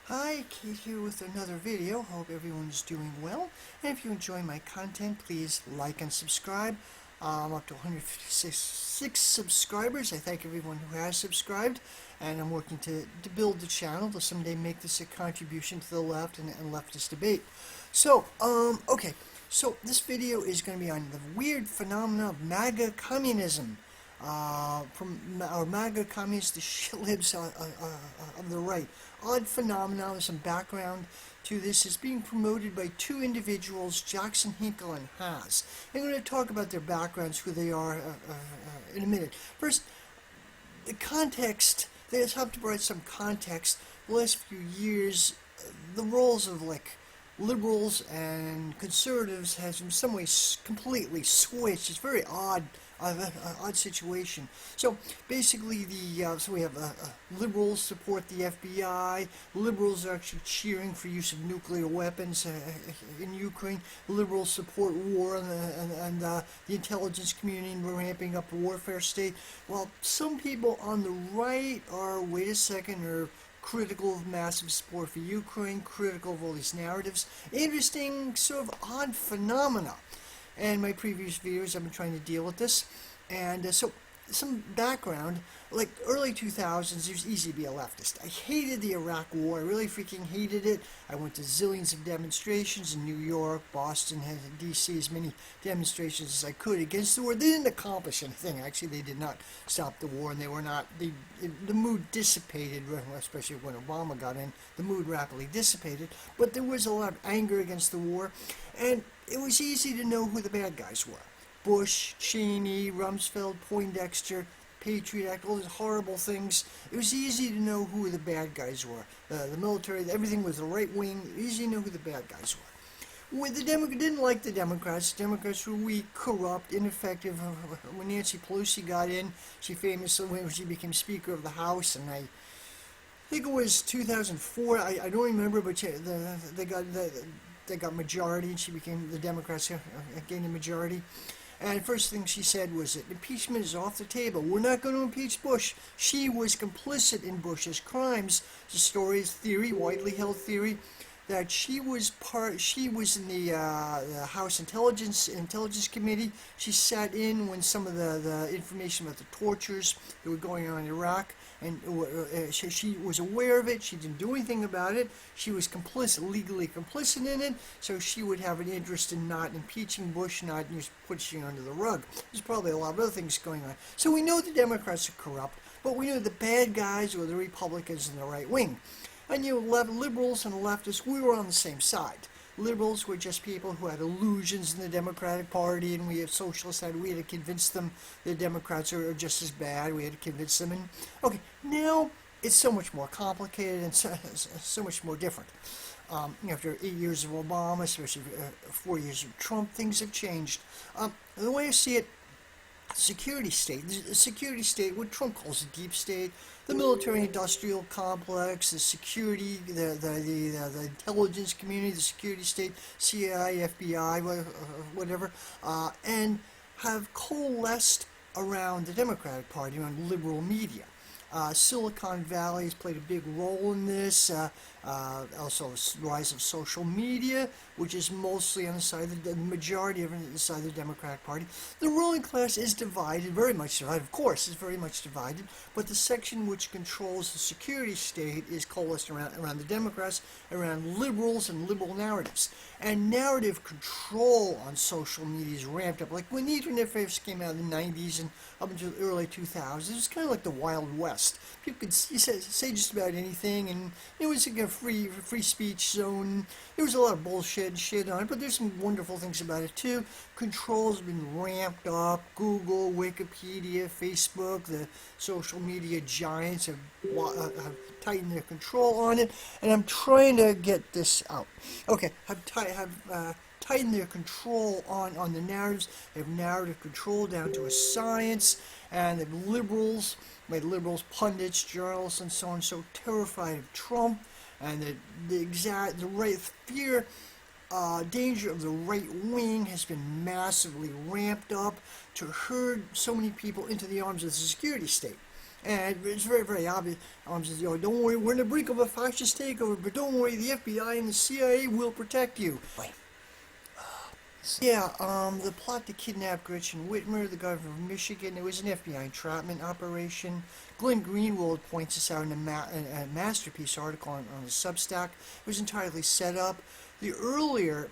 Hi, Kate here with another video. Hope everyone's doing well. And if you enjoy my content, please like and subscribe. I'm up to 156 subscribers. I thank everyone who has subscribed. And I'm working to build the channel to someday make this a contribution to the left and leftist debate. So, okay. So this video is going to be on the weird phenomena of Magacommunism. From our MAGA communists, the shitlibs of the right. Odd phenomenon with some background to this is being promoted by two individuals, Jackson, Hinkle, and Haas. I'm going to talk about their backgrounds, who they are, in a minute. First, the context. They have to provide some context. The last few years, the roles of liberals and conservatives has in some ways completely switched. It's very odd situation. So basically, so we have liberals support the FBI. Liberals are actually cheering for use of nuclear weapons in Ukraine. Liberals support war and the intelligence community, and we're ramping up a warfare state. While some people on the right are, wait a second, are critical of massive support for Ukraine, critical of all these narratives. Interesting, sort of odd phenomena. And my previous videos, I've been trying to deal with this. And so, some background, like early 2000s, it was easy to be a leftist. I hated the Iraq War. I really freaking hated it. I went to zillions of demonstrations in New York, Boston, D.C., as many demonstrations as I could against the war. They didn't accomplish anything. Actually, they did not stop the war, and they were not, the mood dissipated, especially when Obama got in. The mood rapidly dissipated, but there was a lot of anger against the war, and it was easy to know who the bad guys were. Bush, Cheney, Rumsfeld, Poindexter, Patriot Act, all these horrible things. It was easy to know who the bad guys were. The military, everything was the right wing. Easy to know who the bad guys were. When the didn't like the Democrats. Democrats were weak, corrupt, ineffective. When Nancy Pelosi got in, she famously, when she became Speaker of the House, and I think it was 2004. I don't remember, but they got majority, and she became, the Democrats gained a majority. And the first thing she said was that impeachment is off the table. We're not going to impeach Bush. She was complicit in Bush's crimes. The story is theory, widely held theory, that she was in the House Intelligence Committee. She sat in when some of the information about the tortures that were going on in Iraq, and she was aware of it. She didn't do anything about it. She was legally complicit in it, so she would have an interest in not impeaching Bush, not just pushing it under the rug. There's probably a lot of other things going on. So we know the Democrats are corrupt, but we know the bad guys were the Republicans and the right wing. And liberals and leftists, we were on the same side. Liberals were just people who had illusions in the Democratic Party, and we had socialists we had to convince them the Democrats are just as bad. We had to convince them. And okay, now it's so much more complicated and so much more different. After 8 years of Obama, especially 4 years of Trump, things have changed. The way I see it, security state. The security state, what Trump calls the deep state, the military-industrial complex, the security, the intelligence community, the security state, CIA, FBI, whatever, and have coalesced around the Democratic Party, around liberal media. Silicon Valley has played a big role in this. Also, the rise of social media, which is mostly on the side of the majority of it on the side of the Democratic Party. The ruling class is divided, very much divided. Of course, it's very much divided. But the section which controls the security state is coalesced around the Democrats, around liberals and liberal narratives. And narrative control on social media is ramped up. Like when the internet first came out in the 90s and up until the early 2000s, it was kind of like the Wild West. People could say just about anything, and it was like a free speech zone. There was a lot of bullshit and shit on it, but there's some wonderful things about it too. Control's been ramped up. Google, Wikipedia, Facebook, the social media giants have tightened their control on it, and I'm trying to get this out. Okay, tighten their control on the narratives. They have narrative control down to a science, and the liberals, pundits, journalists, and so on, so terrified of Trump, and the right fear, danger of the right wing has been massively ramped up to herd so many people into the arms of the security state. And it's very, very obvious. Says, don't worry, we're on the brink of a fascist takeover, but don't worry, the FBI and the CIA will protect you. Wait. Yeah, the plot to kidnap Gretchen Whitmer, the governor of Michigan, it was an FBI entrapment operation. Glenn Greenwald points this out in a masterpiece article on the Substack. It was entirely set up. The earlier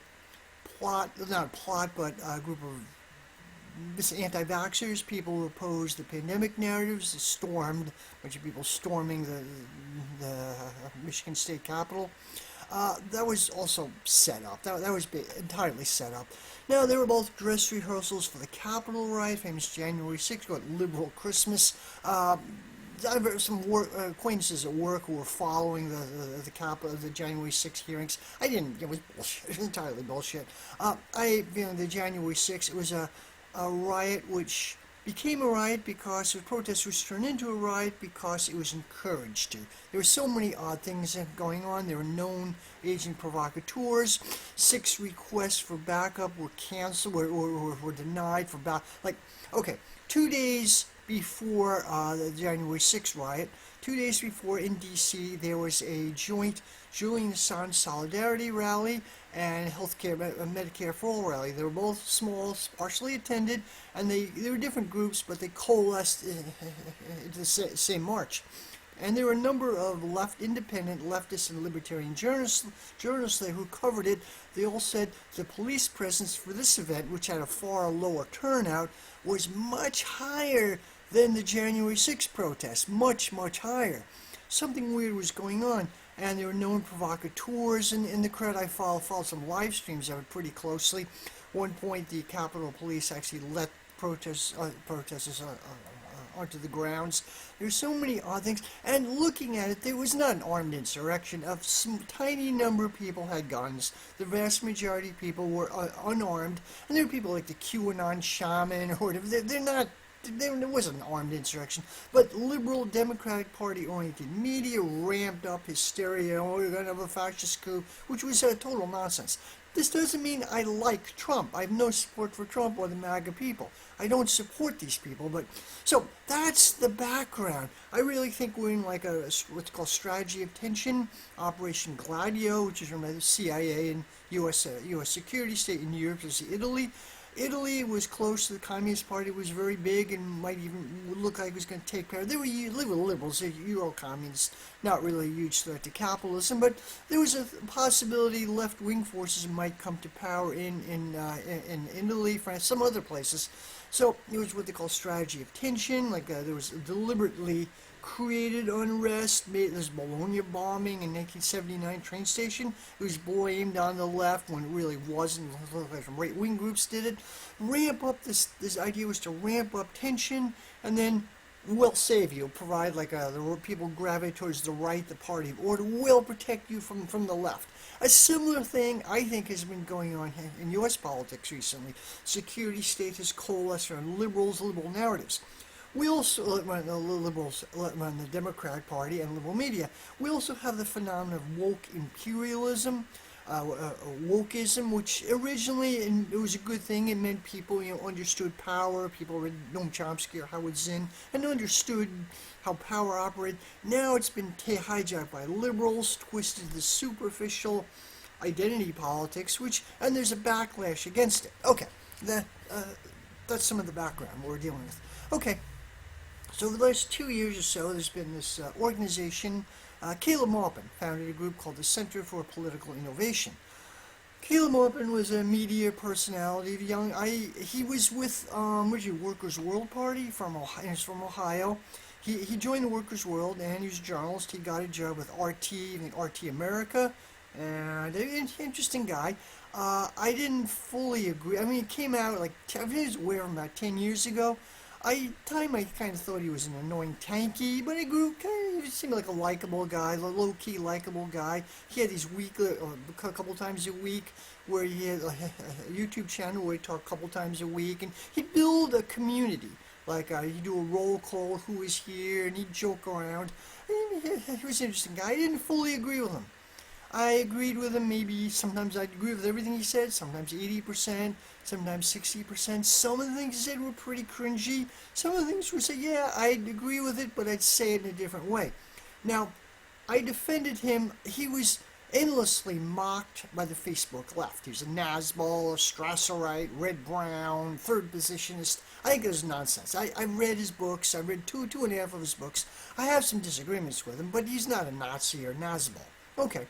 plot, not a plot, but a group of anti-vaxxers, people who opposed the pandemic narratives, stormed, a bunch of people storming the Michigan State Capitol. That was also set up. That was entirely set up. Now, they were both dress rehearsals for the Capitol riot, famous January 6th, called Liberal Christmas. I have some acquaintances at work who were following the January 6th hearings. I didn't. It was bullshit. It was entirely bullshit. The January 6th, it was a riot which became a riot because the protesters turned into a riot because it was encouraged to. There were so many odd things going on. There were known agent provocateurs. 6 requests for backup were canceled or were denied for backup. 2 days before the January 6th riot, 2 days before in D.C., there was a joint Julian Assange solidarity rally and healthcare, Medicare for All rally. They were both small, partially attended, and they were different groups, but they coalesced into the same march. And there were a number of independent leftists and libertarian journalists there who covered it. They all said the police presence for this event, which had a far lower turnout, was much higher than the January 6th protest. Much, much higher. Something weird was going on. And there were known provocateurs in the crowd. I followed some live streams of it pretty closely. One point, the Capitol Police actually let protesters onto the grounds. There's so many odd things. And looking at it, there was not an armed insurrection. Some tiny number of people had guns. The vast majority of people were unarmed. And there were people like the QAnon shaman or whatever. They're not. There wasn't an armed insurrection, but liberal Democratic Party-oriented media ramped up hysteria. Oh, we're going to have a fascist coup, which was total nonsense. This doesn't mean I like Trump. I have no support for Trump or the MAGA people. I don't support these people, but so that's the background. I really think we're in like what's called strategy of tension, Operation Gladio, which is run by the CIA and U.S. security state in Europe, is Italy. Italy was close to the Communist Party, was very big, and might even look like it was going to take power. They were liberals, Euro-communists, not really a huge threat to capitalism, but there was a possibility left-wing forces might come to power in Italy, France, some other places. So it was what they call strategy of tension, there was deliberately created unrest. This Bologna bombing in 1979 train station. It was blamed on the left when it really wasn't. Some right-wing groups did it. This idea was to ramp up tension, and then will save you, provide the people gravitate towards the right, the party of order, will protect you from the left. A similar thing, I think, has been going on in U.S. politics recently. Security state has coalesced around liberal narratives. We also run the liberals, run the Democratic Party and liberal media. We also have the phenomenon of woke imperialism, wokeism, which originally it was a good thing. It meant people, understood power. People read Noam Chomsky or Howard Zinn and understood how power operated. Now it's been hijacked by liberals, twisted to superficial identity politics, and there's a backlash against it. Okay, that's some of the background we're dealing with. Okay. So over the last 2 years or so, there's been this organization. Caleb Maupin founded a group called the Center for Political Innovation. Caleb Maupin was a media personality. He was with Workers' World Party from Ohio. He's from Ohio. He joined the Workers' World, and he was a journalist. He got a job with RT America, and an interesting guy. I didn't fully agree. I mean, it came out I was aware of him about 10 years ago. I kind of thought he was an annoying tanky, but he seemed like a likable guy, a low-key likable guy. He had these a couple times a week, where he had a YouTube channel where he talked a couple times a week, and he'd build a community. He'd do a roll call, who is here, and he'd joke around. He was an interesting guy. I didn't fully agree with him. I agreed with him. Maybe sometimes I'd agree with everything he said, sometimes 80%, sometimes 60%. Some of the things he said were pretty cringy. Some of the things were say, yeah, I'd agree with it, but I'd say it in a different way. Now, I defended him. He was endlessly mocked by the Facebook left. He was a Nazbol, a Strasserite, Red Brown, third positionist. I think it was nonsense. I read his books. I read two and a half of his books. I have some disagreements with him, but he's not a Nazi or Nazbol. Okay.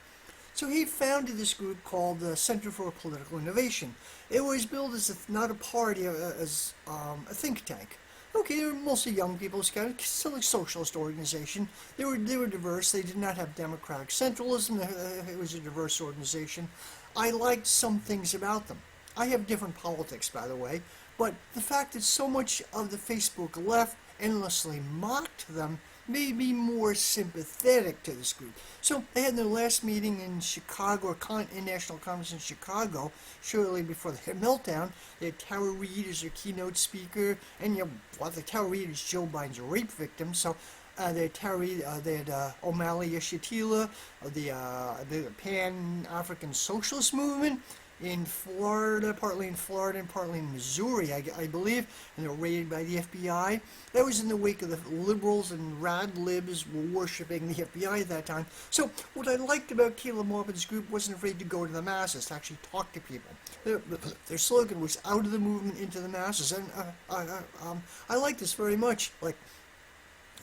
So he founded this group called the Center for Political Innovation. It was billed as not a party, as a think tank. Okay, they were mostly young people. It's kind of still a socialist organization. They were diverse. They did not have democratic centralism. It was a diverse organization. I liked some things about them. I have different politics, by the way, but the fact that so much of the Facebook left endlessly mocked them made me more sympathetic to this group. So they had their last meeting in Chicago, in National Conference in Chicago, shortly before the meltdown. They had Tara Reid as their keynote speaker, and the Tara Reid is Joe Biden's rape victim. So they had Tara Reid, they had O'Malley Yeshitila, the Pan-African Socialist Movement, in Florida, partly in Florida and partly in Missouri, I believe, and they were raided by the FBI. That was in the wake of the liberals and rad libs were worshiping the FBI at that time. So what I liked about Caleb Maupin's group wasn't afraid to go to the masses, to actually talk to people. Their slogan was out of the movement, into the masses, and I like this very much. Like,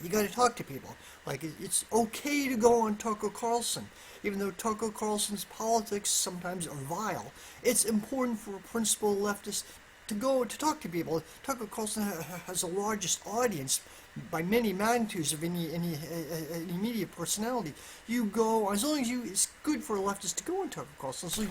you got to talk to people. Like, it's okay to go on Tucker Carlson. Even though Tucker Carlson's politics sometimes are vile, it's important for a principled leftist to go to talk to people. Tucker Carlson has the largest audience by many magnitudes of any media personality. You go, as long as it's good for a leftist to go on Tucker Carlson, so long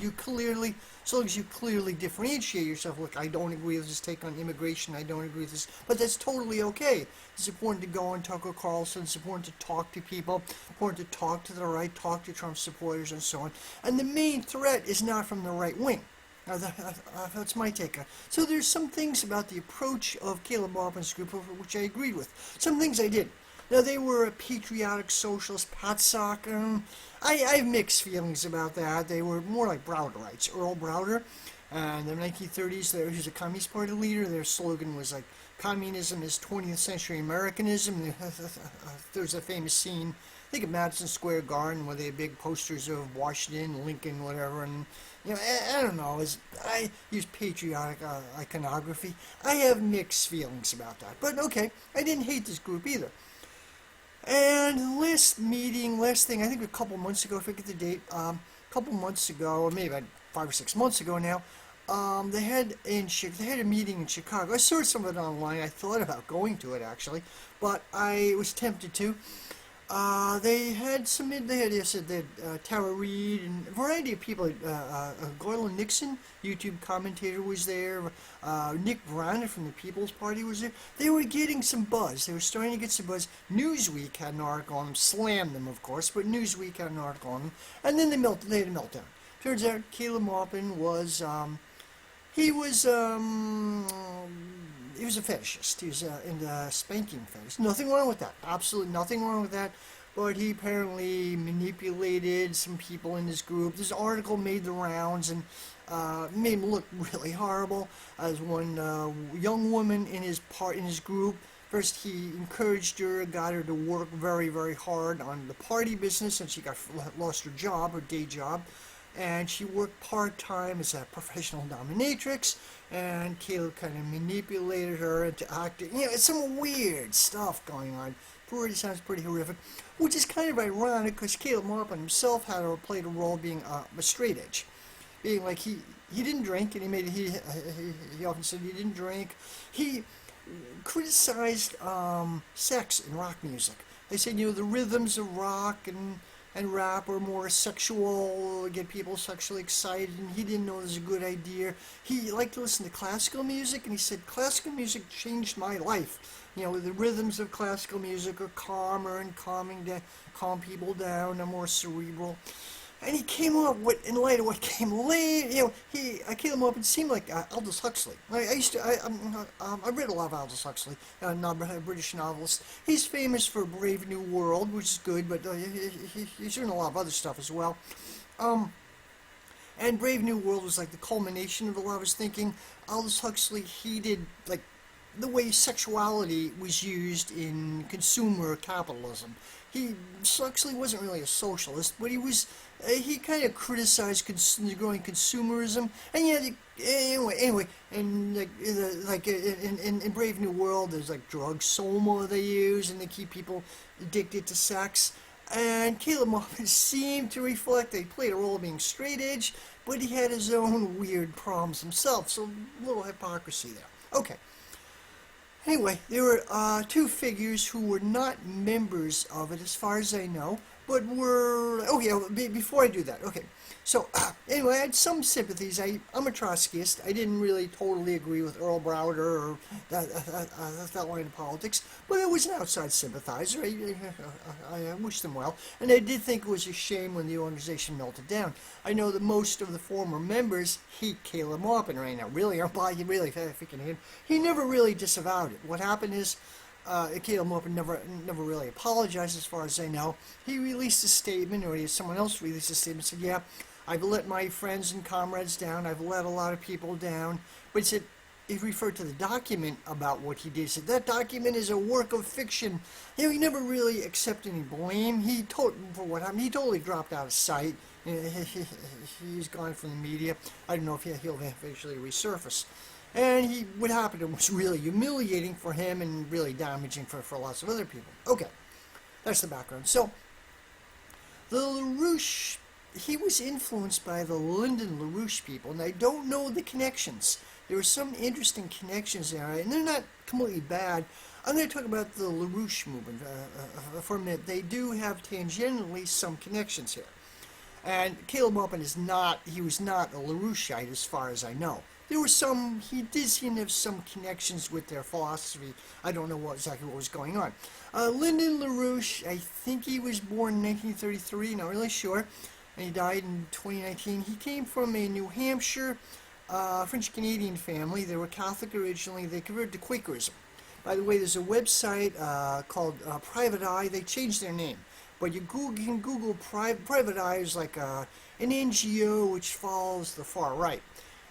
as you clearly differentiate yourself. Look, I don't agree with this take on immigration. I don't agree with this, but that's totally okay. It's important to go on Tucker Carlson. It's important to talk to people. Important to talk to the right, talk to Trump supporters, and so on. And the main threat is not from the right wing. That's my take on it. So there's some things about the approach of Caleb Maupin's group which I agreed with. Some things I did. Now, they were a patriotic socialist, PATSOC. I have mixed feelings about that. They were more like Browderites. Earl Browder. In the 1930s, he was a Communist Party leader. Their slogan was like, communism is 20th century Americanism. There's a famous scene, I think, at Madison Square Garden, where they had big posters of Washington, Lincoln, whatever, and I don't know. I use patriotic iconography. I have mixed feelings about that. But okay, I didn't hate this group either. And the last thing, I think a couple months ago, I forget the date, a couple months ago, or maybe about 5 or 6 months ago now, they had a meeting in Chicago. I saw some of it online. I thought about going to it, actually, but I was tempted to. They had Tara Reid and a variety of people. Garland Nixon, YouTube commentator, was there. Nick Brown from the People's Party was there. They were getting some buzz. They were starting to get some buzz. Newsweek had an article on them, slammed them, of course, but Newsweek had an article on them. And then they had a meltdown. Turns out Caleb Maupin was, he was a fetishist. He was into spanking fetish. Nothing wrong with that. Absolutely nothing wrong with that. But he apparently manipulated some people in his group. This article made the rounds and made him look really horrible. As one young woman in his group, first he encouraged her, got her to work very, very hard on the party business, and she lost her job, her day job. And she worked part-time as a professional dominatrix, and Caleb kind of manipulated her into acting. It's some weird stuff going on. Sounds pretty horrific, which is kind of ironic because Caleb Maupin himself played a role being a straight edge, being like he didn't drink, and he often said he didn't drink. He criticized sex in rock music. They said the rhythms of rock and rap are more sexual, get people sexually excited, and he didn't know it was a good idea. He liked to listen to classical music, and he said, classical music changed my life. The rhythms of classical music are calmer and calm people down, are more cerebral. And he came up with, in light of what came later, Caleb Maupin seemed like Aldous Huxley. I read a lot of Aldous Huxley, a British novelist. He's famous for Brave New World, which is good, but he's doing a lot of other stuff as well. And Brave New World was like the culmination of a lot of his thinking. Aldous Huxley, he did like the way sexuality was used in consumer capitalism. Huxley wasn't really a socialist, but he kind of criticized the growing consumerism. And yeah, anyway, and in Brave New World, there's like drug soma they use, and they keep people addicted to sex. And Caleb Muffin seemed to reflect that he played a role of being straight edge, but he had his own weird problems himself, so a little hypocrisy there. Okay. Anyway, there were two figures who were not members of it, as far as I know, but were... Okay, before I do that, okay. So, anyway, I had some sympathies. I'm a Trotskyist. I didn't really totally agree with Earl Browder or that line of politics, but I was an outside sympathizer. I wished them well, and I did think it was a shame when the organization melted down. I know that most of the former members hate Caleb Maupin right now. Really, really freaking hate him. He never really disavowed it. What happened is, Caleb Maupin never really apologized, as far as I know. He released a statement, or someone else released a statement, and said, yeah, I've let my friends and comrades down, I've let a lot of people down, but he referred to the document about what he did. He said, that document is a work of fiction. He never really accepted any blame. For what happened, he totally dropped out of sight. He's gone from the media. I don't know if he'll eventually resurface. And what happened to him was really humiliating for him and really damaging for lots of other people. Okay, that's the background. So, the LaRouche, he was influenced by the Lyndon LaRouche people, and I don't know the connections. There were some interesting connections there, and they're not completely bad. I'm going to talk about the LaRouche movement for a minute. They do have tangentially some connections here. And Caleb Maupin was not a LaRoucheite, as far as I know. He did seem to have some connections with their philosophy. I don't know exactly what was going on. Lyndon LaRouche, I think he was born in 1933, not really sure, and he died in 2019. He came from a New Hampshire French-Canadian family. They were Catholic originally. They converted to Quakerism. By the way, there's a website called Private Eye. They changed their name. But you can Google Private Eye is like an NGO which follows the far right.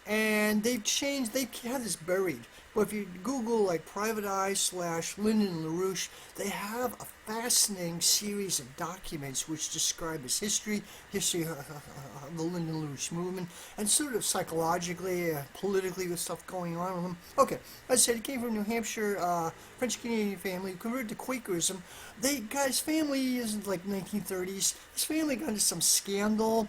And they have this buried. But if you Google like Private Eye / Lyndon LaRouche, they have a fascinating series of documents which describe his history of the Lyndon LaRouche movement, and sort of psychologically, politically, with stuff going on with him. Okay, as I said, he came from New Hampshire, French-Canadian family, converted to Quakerism. His family isn't like 1930s. His family got into some scandal.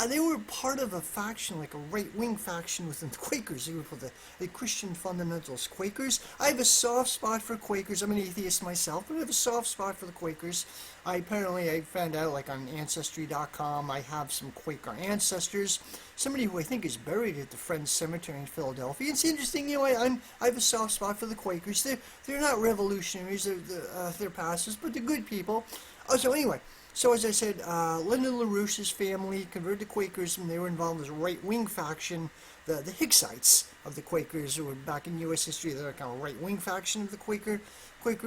They were part of a faction, like a right-wing faction within the Quakers. They were called the Christian Fundamentalist Quakers. I have a soft spot for Quakers. I'm an atheist myself, but I have a soft spot for the Quakers. I found out, like on Ancestry.com, I have some Quaker ancestors. Somebody who I think is buried at the Friends Cemetery in Philadelphia. It's interesting, I have a soft spot for the Quakers. They're not revolutionaries, they're pacifists, but they're good people. So anyway. So as I said, Lyndon LaRouche's family converted to Quakerism. They were involved in this right-wing faction, the Hicksites of the Quakers, who were back in U.S. history. They're kind of a right-wing faction of the Quaker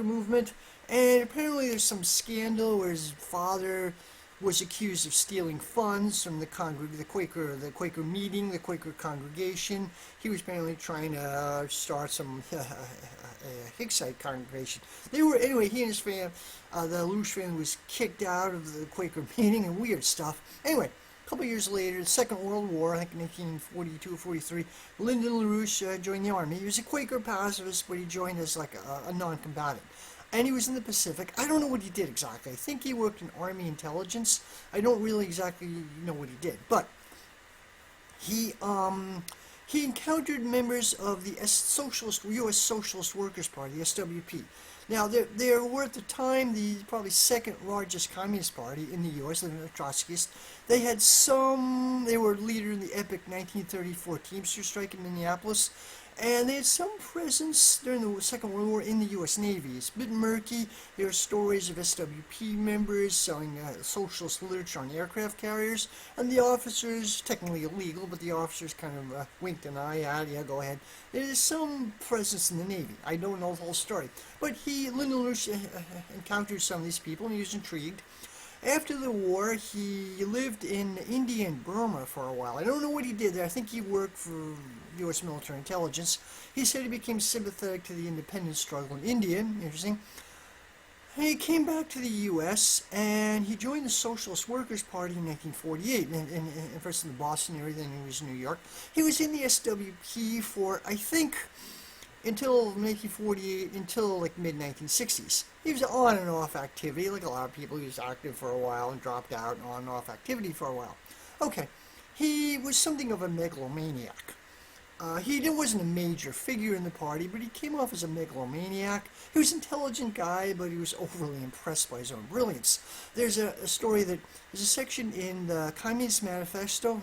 movement. And apparently there's some scandal where his father was accused of stealing funds from the Quaker meeting, the Quaker congregation. He was apparently trying to start some Hicksite congregation. He and his family, the LaRouche family, was kicked out of the Quaker meeting and weird stuff. Anyway, a couple years later, the Second World War, I think in 1942 or 43, Lyndon LaRouche joined the army. He was a Quaker pacifist, but he joined as like a non-combatant. And he was in the Pacific. I don't know what he did exactly. I think he worked in Army intelligence. I don't really exactly know what he did. But he encountered members of the U.S. Socialist Workers' Party, the SWP. Now, they were at the time the probably second largest communist party in the U.S., the Trotskyists. They were leader in the epic 1934 Teamster strike in Minneapolis. And they had some presence during the Second World War in the U.S. Navy. It's a bit murky. There are stories of SWP members selling socialist literature on aircraft carriers, and the officers, technically illegal, but the officers kind of winked an eye at, yeah, go ahead. There's some presence in the Navy. I don't know the whole story. But Lyndon LaRouche encountered some of these people, and he was intrigued. After the war, he lived in India and Burma for a while. I don't know what he did there. I think he worked for U.S. military intelligence. He said he became sympathetic to the independence struggle in India. Interesting. And he came back to the U.S. and he joined the Socialist Workers' Party in 1948. And first in the Boston area, then he was in New York. He was in the SWP for, I think, until 1948, until like mid-1960s. He was on and off activity, like a lot of people. He was active for a while and dropped out, and on and off activity for a while. Okay, he was something of a megalomaniac. He wasn't a major figure in the party, but he came off as a megalomaniac. He was an intelligent guy, but he was overly impressed by his own brilliance. There's a story that there's a section in the Communist Manifesto,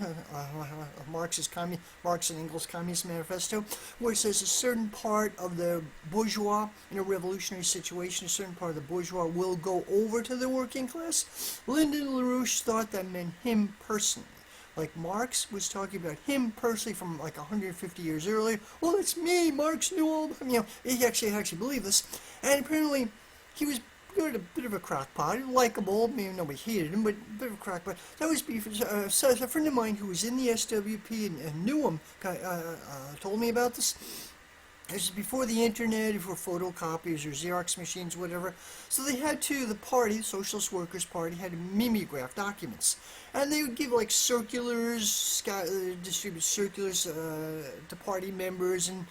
Marx and Engels' Communist Manifesto, where it says a certain part of the bourgeois in a revolutionary situation, a certain part of the bourgeois will go over to the working class. Lyndon LaRouche thought that meant him personally. Like Marx was talking about him personally from like 150 years earlier. Well, it's me. Marx knew all about me. He actually believed this. And apparently, he was a bit of a crackpot, likable. Maybe nobody hated him, but a bit of a crackpot. That was so a friend of mine who was in the SWP and knew him told me about this. This is before the internet, before photocopiers or Xerox machines, whatever. So they had the party, the Socialist Workers' Party, had to mimeograph documents. And they would give like circulars, distribute circulars to party members and,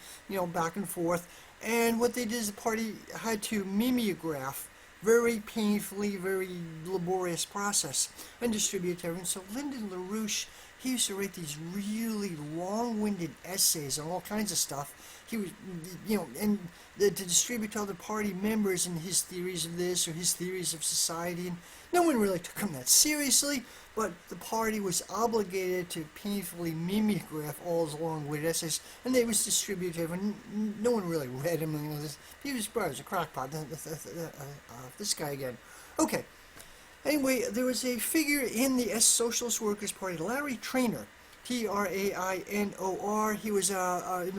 back and forth. And what they did is the party had to mimeograph very painfully, very laborious process and distribute to everyone. So Lyndon LaRouche, he used to write these really long-winded essays on all kinds of stuff. He was, and to distribute to other party members and his theories of this or his theories of society. And no one really took him that seriously, but the party was obligated to painfully mimeograph all his long-winded essays, and they was distributed to everyone. No one really read him. He was probably a crackpot. This guy again. Okay. Anyway, there was a figure in the Socialist Workers' Party, Larry Trainor, Trainor. He was a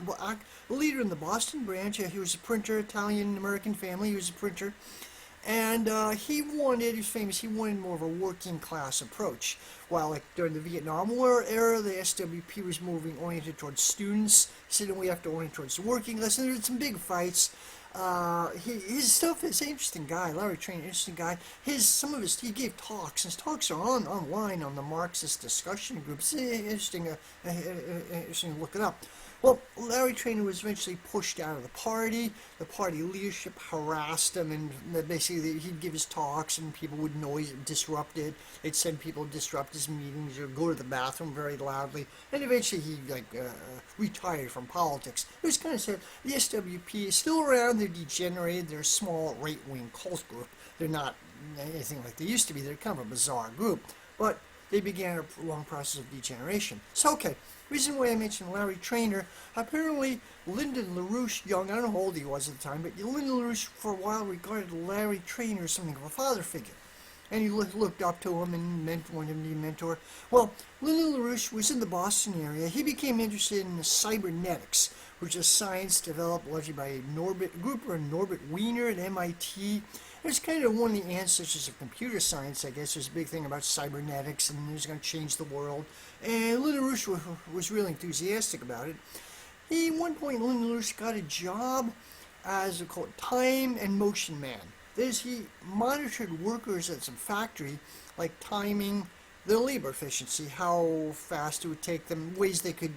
leader in the Boston branch. He was a printer, Italian-American family. He was a printer. And he was famous, he wanted more of a working class approach. While like during the Vietnam War era, the SWP was oriented towards students. He said, no, we have to orient towards the working class. And there were some big fights. His stuff is an interesting guy. Larry Trainor, interesting guy. He gave talks. His talks are online on the Marxist discussion groups. Interesting to look it up. Well, Larry Trainor was eventually pushed out of the party. The party leadership harassed him, and basically he'd give his talks, and people would disrupt it. They'd send people to disrupt his meetings or go to the bathroom very loudly. And eventually he retired from politics. It was kind of sad. The SWP is still around. They're degenerated. They're a small right-wing cult group. They're not anything like they used to be. They're kind of a bizarre group. But they began a long process of degeneration. So, okay. Reason why I mentioned Larry Trainor, apparently Lyndon LaRouche, young, I don't know how old he was at the time, but Lyndon LaRouche for a while regarded Larry Trainor as something of a father figure. And he looked up to him and wanted him to be a mentor. Well, Lyndon LaRouche was in the Boston area. He became interested in cybernetics, which is science developed largely by Norbert Wiener at MIT. It's kind of one of the ancestors of computer science, I guess. There's a big thing about cybernetics, and it was going to change the world. And Lyndon LaRouche was really enthusiastic about it. At one point, Lyndon LaRouche got a job as a time and motion man. That is, he monitored workers at some factory, like timing their labor efficiency, how fast it would take them, ways they could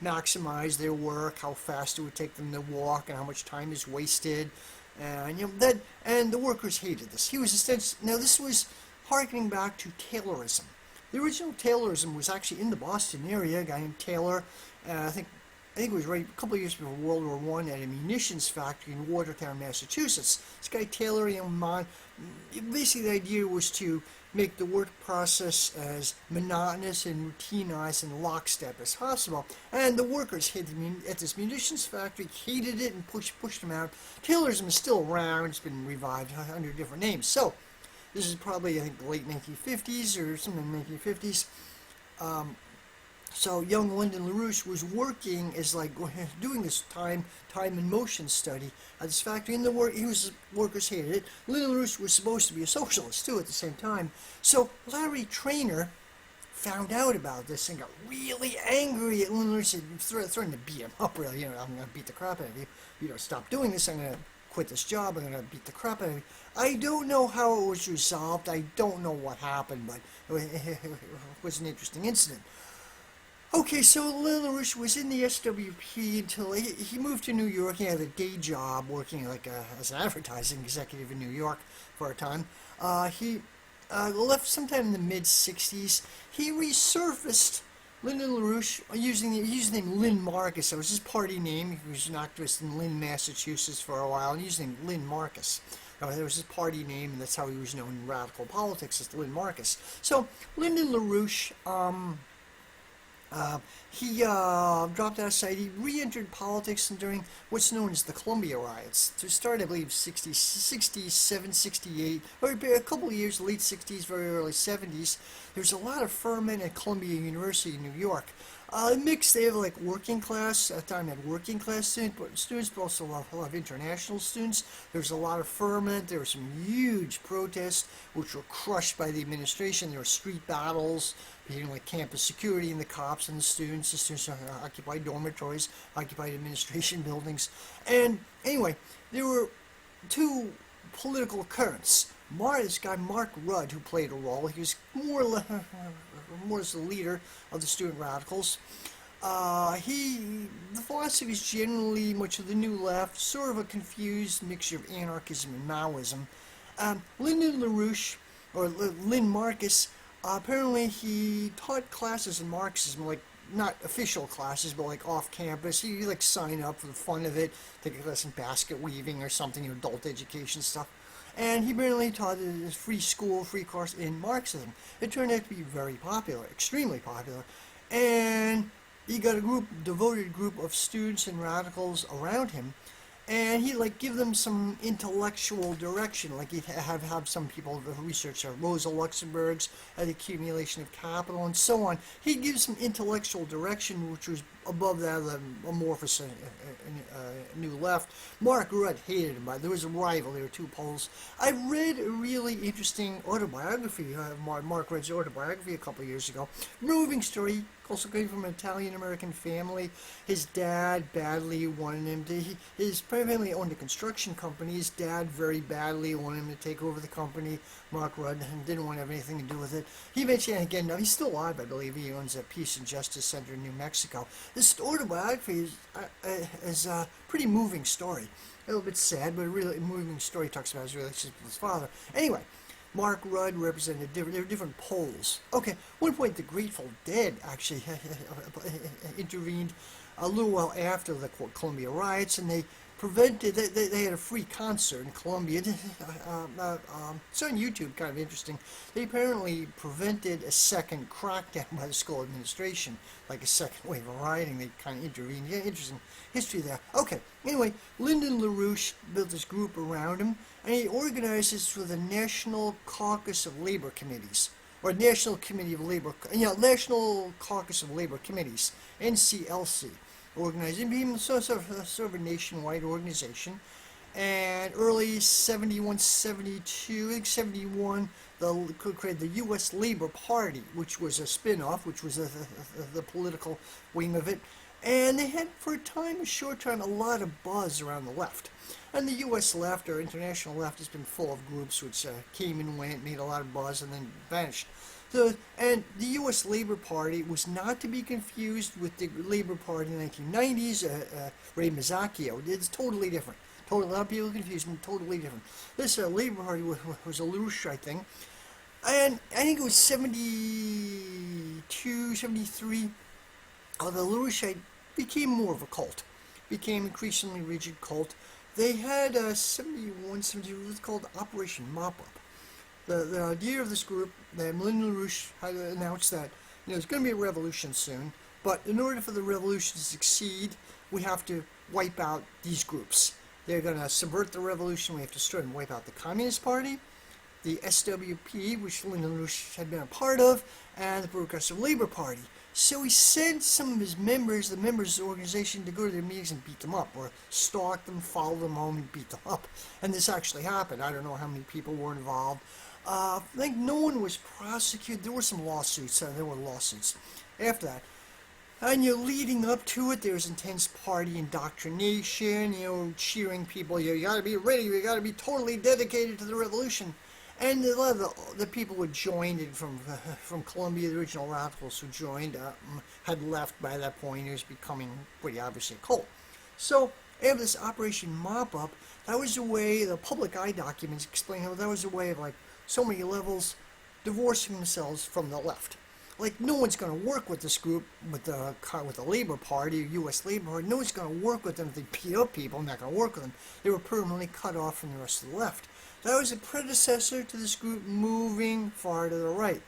maximize their work, how fast it would take them to walk, and how much time is wasted. And the workers hated this. This was harkening back to Taylorism. The original Taylorism was actually in the Boston area. A guy named Taylor, I think it was right a couple of years before World War I, at a munitions factory in Watertown, Massachusetts. This guy Taylor, basically the idea was to make the work process as monotonous and routinized and lockstep as possible. And the workers at this munitions factory hated it and pushed them out. Taylorism is still around. It's been revived under different names. So this is probably, I think, the late 1950s or something in the 1950s. So young Lyndon LaRouche was working as like doing this time and motion study at this factory. And the workers hated it. Lyndon LaRouche was supposed to be a socialist too at the same time. So Larry Trainor found out about this and got really angry at Lyndon LaRouche and threatened to beat him up. Really, I'm going to beat the crap out of you. You don't stop doing this, I'm going to quit this job. I'm going to beat the crap out of you. I don't know how it was resolved. I don't know what happened, but it was an interesting incident. Okay, so Lyndon LaRouche was in the SWP until he moved to New York. He had a day job working as an advertising executive in New York for a time. He left sometime in the mid-'60s. He resurfaced Lyndon LaRouche using the name Lynn Marcus. That was his party name. He was an activist in Lynn, Massachusetts for a while, and he used the name Lynn Marcus. That was his party name, and that's how he was known in radical politics, as Lynn Marcus. So Lyndon LaRouche, he dropped out of sight. He re-entered politics during what's known as the Columbia riots. To start, I believe, 67, 68, or a couple of years, late 60s, very early 70s. There was a lot of ferment at Columbia University in New York. Mixed, they have like working class, at the time had working class students, but also a lot of international students. There was a lot of ferment. There were some huge protests, which were crushed by the administration. There were street battles, like campus security and the cops and the students. The students occupied dormitories, occupied administration buildings. And anyway, there were two political currents. This guy, Mark Rudd, who played a role, he was more as the leader of the student radicals. The philosophy is generally much of the new left, sort of a confused mixture of anarchism and Maoism. Lyndon LaRouche, or Lynn Marcus, apparently he taught classes in Marxism, like not official classes, but like off campus. He like sign up for the fun of it, take a class in basket weaving or something, adult education stuff. And he apparently taught a free school, free course in Marxism. It turned out to be very popular, extremely popular. And he got a devoted group of students and radicals around him. And he'd like give them some intellectual direction, like he'd have some people research Rosa Luxemburg's The Accumulation of Capital and so on. He'd give some intellectual direction, which was above that of the amorphous New Left. Mark Rudd hated him. There was a rival. There were two poles. I read a really interesting autobiography, Mark Rudd's autobiography a couple of years ago. Moving story. Also came from an Italian-American family. His dad badly wanted him to... His family owned a construction company. His dad very badly wanted him to take over the company. Mark Rudd didn't want to have anything to do with it. He eventually, again, he's still alive, I believe. He owns a Peace and Justice Center in New Mexico. This autobiography is a pretty moving story. A little bit sad, but a really moving story. Talks about his relationship with his father. Anyway, Mark Rudd represented there were different poles. Okay, one point the Grateful Dead actually intervened a little while after the Columbia riots, and they prevented. They had a free concert in Columbia. It's on YouTube, kind of interesting. They apparently prevented a second crackdown by the school administration, like a second wave of rioting. They kind of intervened. Yeah, interesting history there. Okay, anyway, Lyndon LaRouche built this group around him, and he organized this for the National Caucus of Labor Committees, or National Committee of Labor, National Caucus of Labor Committees, NCLC. Organizing, being sort of a nationwide organization. And early 71, 72, I think 71, created the U.S. Labor Party, which was a spin-off, which was the political wing of it. And they had, for a short time, a lot of buzz around the left. And the U.S. left, or international left, has been full of groups which came and went, made a lot of buzz, and then vanished. And the U.S. Labor Party was not to be confused with the Labor Party in the 1990s, Ray Mazacchio. It's totally different. A lot of people confused them, totally different. This Labor Party was a LaRouche, I think. And I think it was 72, 73. The LaRouche became more of a cult. Became increasingly rigid cult. They had 71, 72, what's called Operation Mop-Up. The idea of this group, that Lyndon LaRouche had announced that there's going to be a revolution soon, but in order for the revolution to succeed, we have to wipe out these groups. They're going to subvert the revolution. We have to start and wipe out the Communist Party, the SWP, which Lyndon LaRouche had been a part of, and the Progressive Labor Party. So he sent some of his members, the members of the organization, to go to their meetings and beat them up, or stalk them, follow them home, and beat them up. And this actually happened. I don't know how many people were involved. I think no one was prosecuted. There were some lawsuits. There were lawsuits after that. And leading up to it, there was intense party indoctrination, cheering people, you gotta be ready, you gotta be totally dedicated to the revolution. And a lot of the people who joined it from Colombia, the original radicals who joined, had left by that point. It was becoming pretty obviously a cult. So after this Operation Mop Up, that was a way, the public eye documents explain how that was a way of, like, so many levels, divorcing themselves from the left. Like, no one's going to work with this group, with the Labor Party, U.S. Labor Party. No one's going to work with them if they beat up people. Not going to work with them. They were permanently cut off from the rest of the left. That was a predecessor to this group moving far to the right.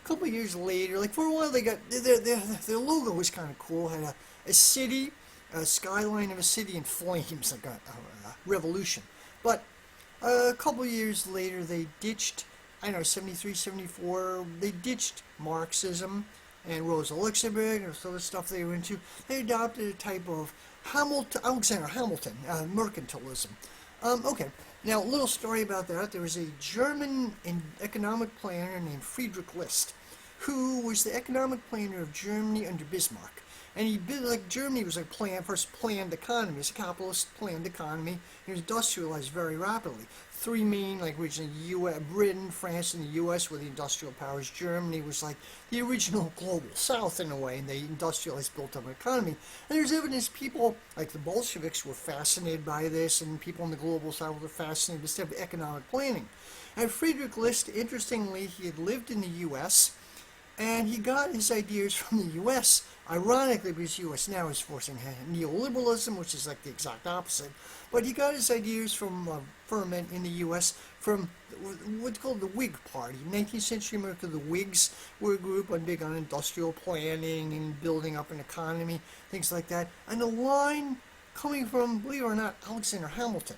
A couple of years later, like, for a while, they got their logo was kind of cool. Had a city, a skyline of a city in flames, like a revolution. But a couple of years later, they ditched, 73, 74, they ditched Marxism and Rosa Luxemburg and all the stuff they were into. They adopted a type of Alexander Hamilton, mercantilism. Okay, now a little story about that. There was a German economic planner named Friedrich List, who was the economic planner of Germany under Bismarck. And he built, like, Germany was like first planned economy. It was a capitalist planned economy. It was industrialized very rapidly. Three main, like, regions, Britain, France, and the U.S. were the industrial powers. Germany was like the original global South in a way, and they industrialized, built up an economy. And there's evidence people, like the Bolsheviks, were fascinated by this, and people in the global South were fascinated with this type of economic planning. And Friedrich List, interestingly, he had lived in the U.S., and he got his ideas from the U.S., ironically, because the U.S. now is forcing neoliberalism, which is like the exact opposite. But he got his ideas from ferment in the U.S. from what's called the Whig Party. In 19th century America, the Whigs were a group big on industrial planning and building up an economy, things like that. And the line coming from, believe it or not, Alexander Hamilton.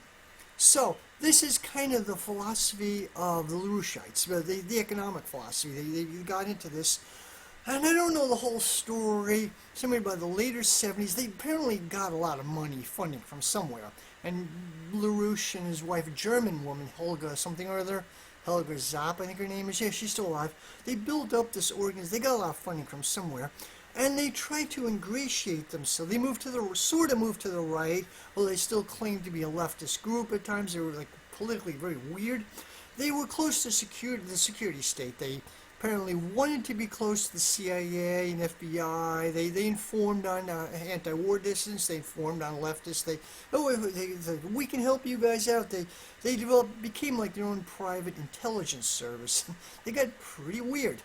So this is kind of the philosophy of the LaRoucheites, the economic philosophy. They got into this. And I don't know the whole story. Somebody by the later 70s, they apparently got a lot of money, funding from somewhere. And LaRouche and his wife, a German woman, Helga something or other, Helga Zapp, I think her name is. Yeah, she's still alive. They built up this organization. They got a lot of funding from somewhere. And they tried to ingratiate themselves. They moved to the right, although they still claimed to be a leftist group at times. They were, like, politically very weird. They were close to the security state. They apparently wanted to be close to the CIA and FBI. They informed on anti-war dissidents. They informed on leftists. They we can help you guys out. They became like their own private intelligence service. They got pretty weird.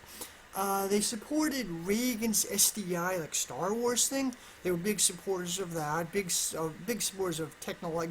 They supported Reagan's SDI, like Star Wars thing. They were big supporters of that, big supporters of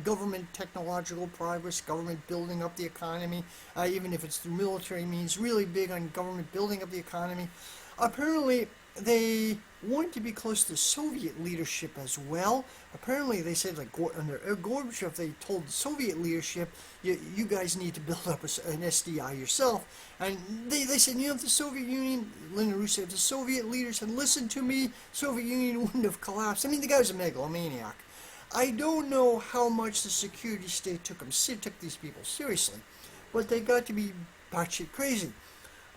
government technological progress, government building up the economy, even if it's through military means, really big on government building up the economy. Apparently, they wanted to be close to Soviet leadership as well. Apparently, they said, like, under Gorbachev, they told the Soviet leadership, you guys need to build up an SDI yourself. And they said, if the Soviet Union, Lyndon LaRouche said, if the Soviet leaders had listened to me, Soviet Union wouldn't have collapsed. I mean, the guy was a megalomaniac. I don't know how much the security state took these people seriously, but they got to be batshit crazy.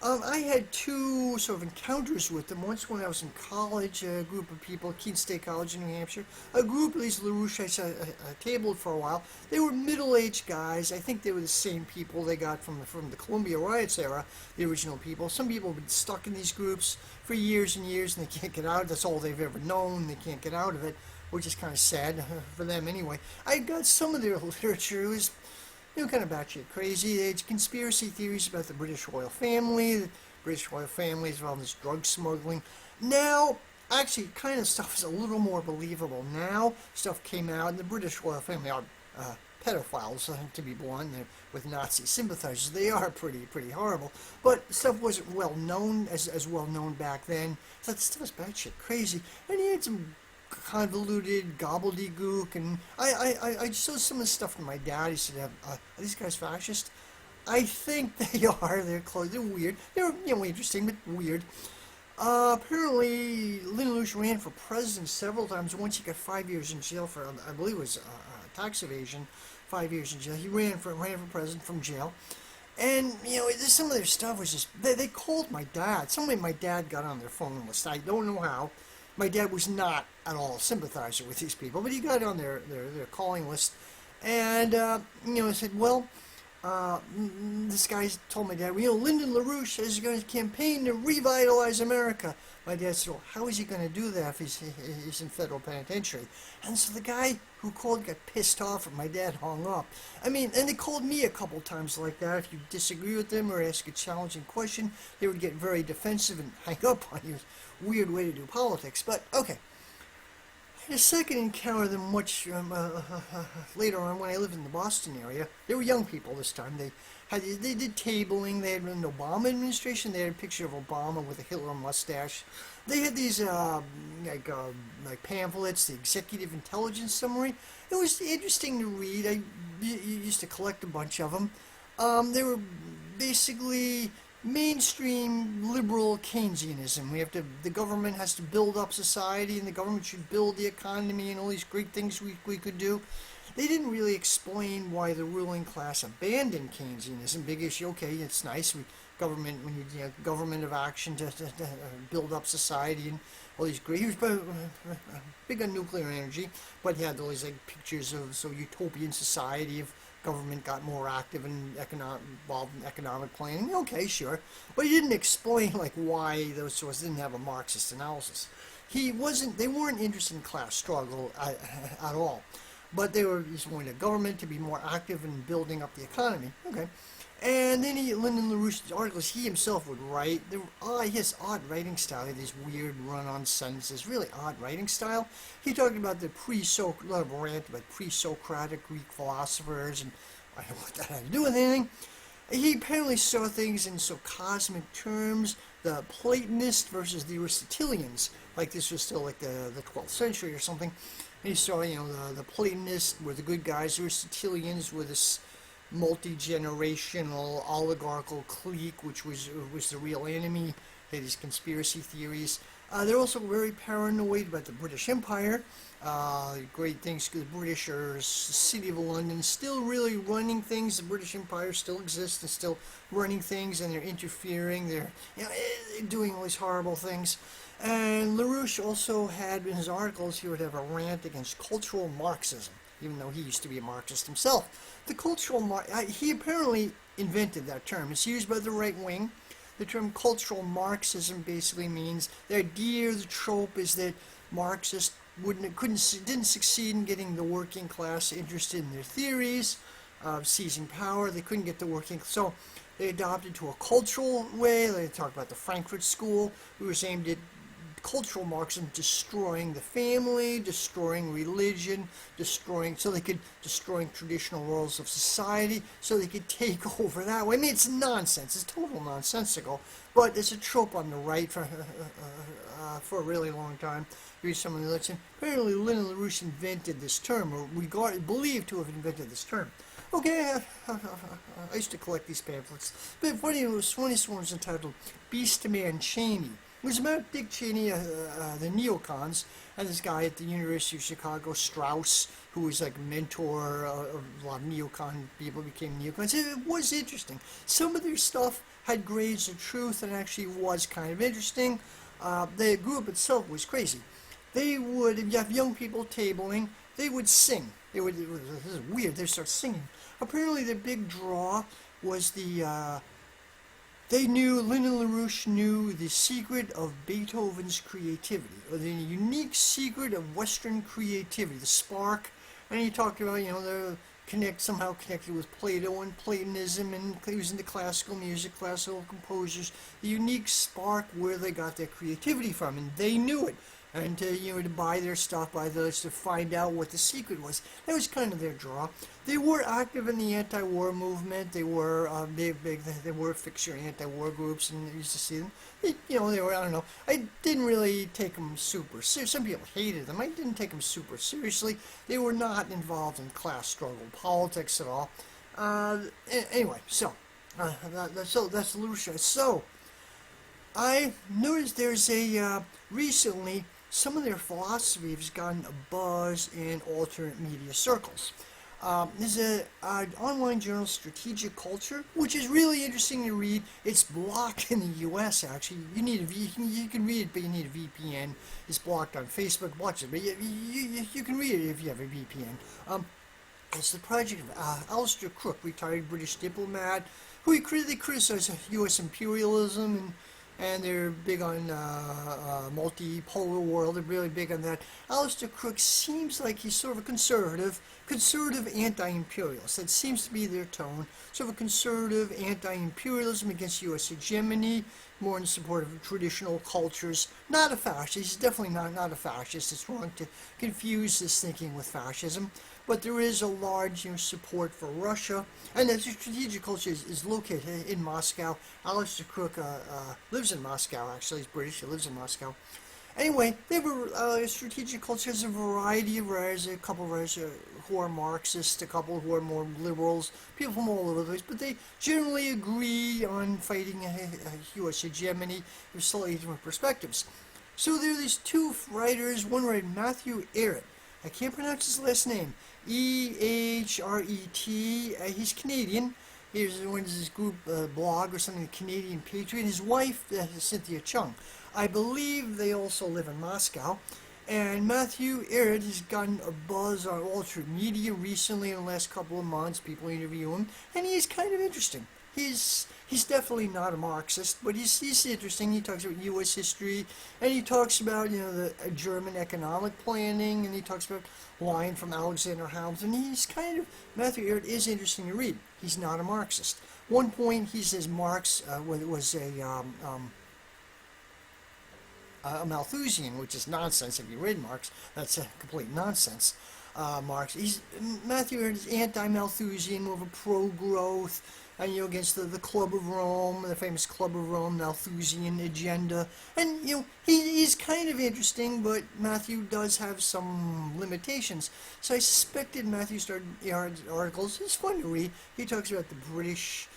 I had two sort of encounters with them. Once when I was in college, a group of people at Keene State College in New Hampshire, a group of these LaRouche I tabled for a while. They were middle-aged guys. I think they were the same people they got from the Columbia riots era, the original people. Some people have been stuck in these groups for years and years, and they can't get out. That's all they've ever known. They can't get out of it, which is kind of sad for them anyway. I got some of their literature. It was kind of batshit crazy. It's conspiracy theories about the British royal family. The British royal family is involved in this drug smuggling. Now, actually, kind of stuff is a little more believable now. Stuff came out, and the British royal family are pedophiles, to be blunt, with Nazi sympathizers. They are pretty horrible. But stuff wasn't well known, as well known back then. That stuff was batshit crazy. And he had some convoluted gobbledygook, and I saw some of the stuff from my dad. He said, are these guys fascist? I think they are. They're close. They're weird. They're interesting, but weird. Apparently, LaRouche ran for president several times. Once he got 5 years in jail for, I believe it was tax evasion. 5 years in jail. He ran for president from jail. And, some of their stuff was just, they called my dad. Somebody my dad got on their phone list. I don't know how. My dad was not at all a sympathizer with these people, but he got on their calling list. And, said, well, this guy told my dad, Lyndon LaRouche is going to campaign to revitalize America. My dad said, well, how is he going to do that if he's in federal penitentiary? And so the guy who called got pissed off and my dad hung up. I mean, and they called me a couple times like that. If you disagree with them or ask a challenging question, they would get very defensive and hang up on you. Weird way to do politics, but okay. I had a second encounter them much later on when I lived in the Boston area. They were young people this time. They did tabling. They had an Obama administration. They had a picture of Obama with a Hitler mustache. They had these like pamphlets, the Executive Intelligence Summary. It was interesting to read. I used to collect a bunch of them. They were basically mainstream liberal Keynesianism. The government has to build up society, and the government should build the economy, and all these great things we could do. They didn't really explain why the ruling class abandoned Keynesianism. Big issue. Okay, it's nice. Government government of action to build up society and all these great. He was big on nuclear energy, but he had all these like pictures of utopian society of government got more active and involved in economic planning. Okay, sure, but he didn't explain like why those sources didn't have a Marxist analysis. They weren't interested in class struggle at all, but they just wanted the government to be more active in building up the economy. Okay, and then Lyndon LaRouche's articles, he himself would write. He has odd writing style. He had these weird run-on sentences, really odd writing style. He talked about a lot of rant about pre-Socratic Greek philosophers, and I don't know what that had to do with anything. He apparently saw things in cosmic terms, the Platonists versus the Aristotelians, like this was still like the 12th century or something. And he saw, the Platonists were the good guys, the Aristotelians were this multi-generational oligarchical clique, which was the real enemy. They had these conspiracy theories. They're also very paranoid about the British Empire. Great things, the British are the city of London, still really running things. The British Empire still exists and still running things, and they're interfering. They're doing all these horrible things. And LaRouche also had, in his articles, he would have a rant against cultural Marxism, even though he used to be a Marxist himself. He apparently invented that term. It's used by the right wing. The term cultural Marxism basically means the idea, the trope is that Marxists didn't succeed in getting the working class interested in their theories of seizing power. They couldn't get the working, so they adopted to a cultural way. They talked about the Frankfurt School, who was aimed at cultural Marxism, destroying the family, destroying religion, destroying traditional roles of society, so they could take over that way. I mean, it's nonsense. It's total nonsensical, but it's a trope on the right for a really long time. Here's some of the literature. Apparently, Lyndon LaRouche invented this term, or believed to have invented this term. Okay, I used to collect these pamphlets. But one of the ones entitled Beast Man Cheney. It was about Dick Cheney, the neocons, and this guy at the University of Chicago, Strauss, who was like a mentor of a lot of neocon people, became neocons. It was interesting. Some of their stuff had grades of truth and actually was kind of interesting. The group itself was crazy. They would, if you have young people tabling, they would sing. This is weird, they start singing. Apparently the big draw was Lyndon LaRouche knew the secret of Beethoven's creativity, or the unique secret of Western creativity, the spark. And he talked about, somehow connected with Plato and Platonism, and he was into classical music, classical composers, the unique spark where they got their creativity from, and they knew it. And to buy their stuff, to find out what the secret was. That was kind of their draw. They were active in the anti-war movement. They were They were fixture anti-war groups, and I used to see them. They were, I don't know. I didn't really take them super serious. Some people hated them. I didn't take them super seriously. They were not involved in class struggle politics at all. Anyway, that's LaRouche. So I noticed there's recently some of their philosophy has gotten a buzz in alternate media circles. There's an online journal, Strategic Culture, which is really interesting to read. It's blocked in the U.S. Actually, you can read it, but you need a VPN. It's blocked on Facebook. Watch it, but you can read it if you have a VPN. It's the project of Alistair Crook, retired British diplomat, who critically criticized U.S. imperialism and they're big on multipolar world. They're really big on that. Alistair Crook seems like he's sort of a conservative anti-imperialist. That seems to be their tone. Sort of a conservative anti-imperialism against U.S. hegemony, more in support of traditional cultures. Not a fascist. He's definitely not a fascist. It's wrong to confuse this thinking with fascism. But there is a large support for Russia, and the strategic culture is located in Moscow. Alistair Crook lives in Moscow, actually. He's British, he lives in Moscow. Anyway, they have a strategic culture has a variety of writers, a couple of writers who are Marxists, a couple who are more liberals, people from all over the place, but they generally agree on fighting a U.S. hegemony with slightly different perspectives. So there are these two writers, one writer, Matthew Ehret. I can't pronounce his last name. Ehret. He's Canadian. He runs this group blog or something, Canadian Patriot. His wife, Cynthia Chung. I believe they also live in Moscow. And Matthew Ehret has gotten a buzz on alternate media recently in the last couple of months. People interview him, and he's kind of interesting. He's definitely not a Marxist, but he's interesting. He talks about U.S. history, and he talks about the German economic planning, and he talks about line from Alexander Hamilton. Matthew Ehret is interesting to read. He's not a Marxist. One point he says Marx was a Malthusian, which is nonsense. If you read Marx, that's a complete nonsense. Matthew Ehret is anti-Malthusian, more of a pro-growth, and against the Club of Rome, the famous Club of Rome, Malthusian agenda. And he's kind of interesting, but Matthew does have some limitations. So I suspected Matthew started articles. It's fun to read. He talks about the British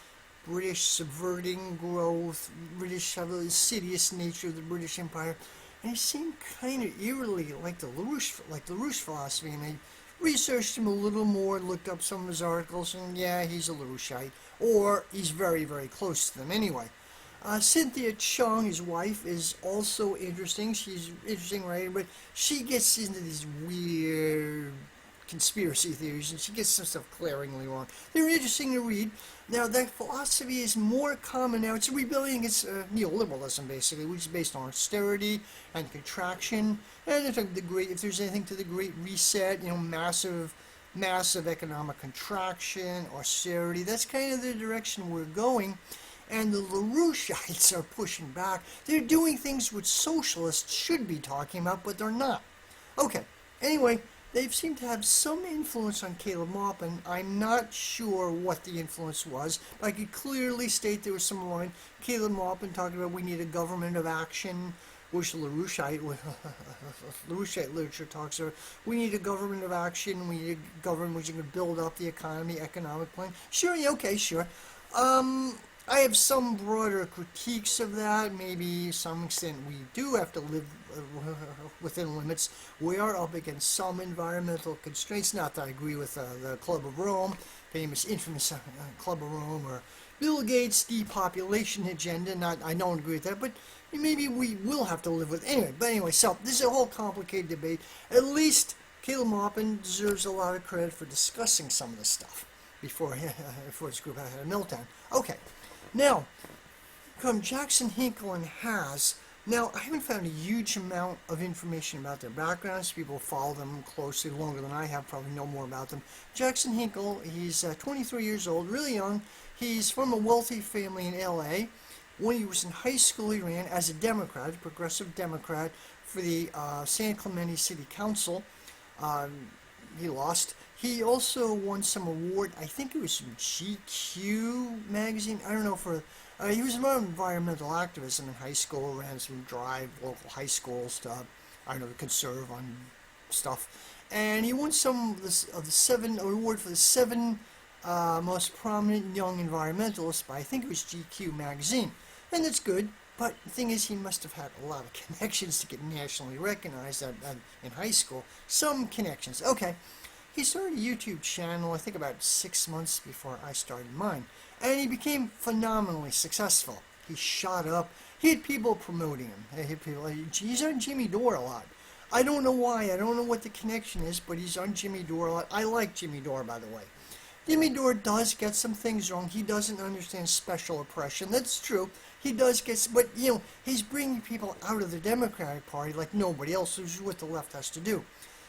subverting growth, British insidious nature of the British Empire, and he seemed kind of eerily like the LaRouche philosophy. And I researched him a little more, looked up some of his articles, and yeah, he's a LaRoucheite, or he's very, very close to them anyway. Cynthia Chung, his wife, is also interesting. She's an interesting writer, but she gets into these weird conspiracy theories, and she gets some stuff glaringly wrong. They're interesting to read. Now, that philosophy is more common now. It's a rebellion against neoliberalism, basically, which is based on austerity and contraction. And if there's anything to the Great Reset, massive economic contraction, austerity, that's kind of the direction we're going. And the LaRoucheites are pushing back. They're doing things which socialists should be talking about, but they're not. Okay, anyway, they seem to have some influence on Caleb Maupin. I'm not sure what the influence was, but I could clearly state there was some line. Caleb Maupin talking about we need a government of action, which LaRoucheite literature talks about. We need a government of action. We need a government which is going to build up the economy, economic plan. Sure, yeah, okay, sure. I have some broader critiques of that. Maybe to some extent we do have to live within limits. We are up against some environmental constraints. Not that I agree with the Club of Rome, infamous Club of Rome, or Bill Gates' depopulation agenda. I don't agree with that, but maybe we will have to live with it. Anyway, so this is a whole complicated debate. At least Caleb Maupin deserves a lot of credit for discussing some of this stuff before his group had a meltdown. Okay. Now, come Jackson, Hinkle, and Haas. Now, I haven't found a huge amount of information about their backgrounds. People follow them closely, longer than I have, probably know more about them. Jackson Hinkle, he's 23 years old, really young. He's from a wealthy family in L.A. When he was in high school, he ran as a Democrat, a progressive Democrat, for the San Clemente City Council. He lost. He also won some award. I think it was from GQ magazine. I don't know he was about environmental activism in high school. Ran some drive local high schools to conserve on stuff. And he won some of the seven award for the seven most prominent young environmentalists by I think it was GQ magazine. And that's good. But the thing is, he must have had a lot of connections to get nationally recognized in high school. Some connections. Okay. He started a YouTube channel, I think about 6 months before I started mine. And he became phenomenally successful. He shot up. He had people promoting him. He's on Jimmy Dore a lot. I don't know why. I don't know what the connection is, but he's on Jimmy Dore a lot. I like Jimmy Dore, by the way. Jimmy Dore does get some things wrong. He doesn't understand special oppression. That's true. He does get, but, he's bringing people out of the Democratic Party like nobody else, which is what the left has to do.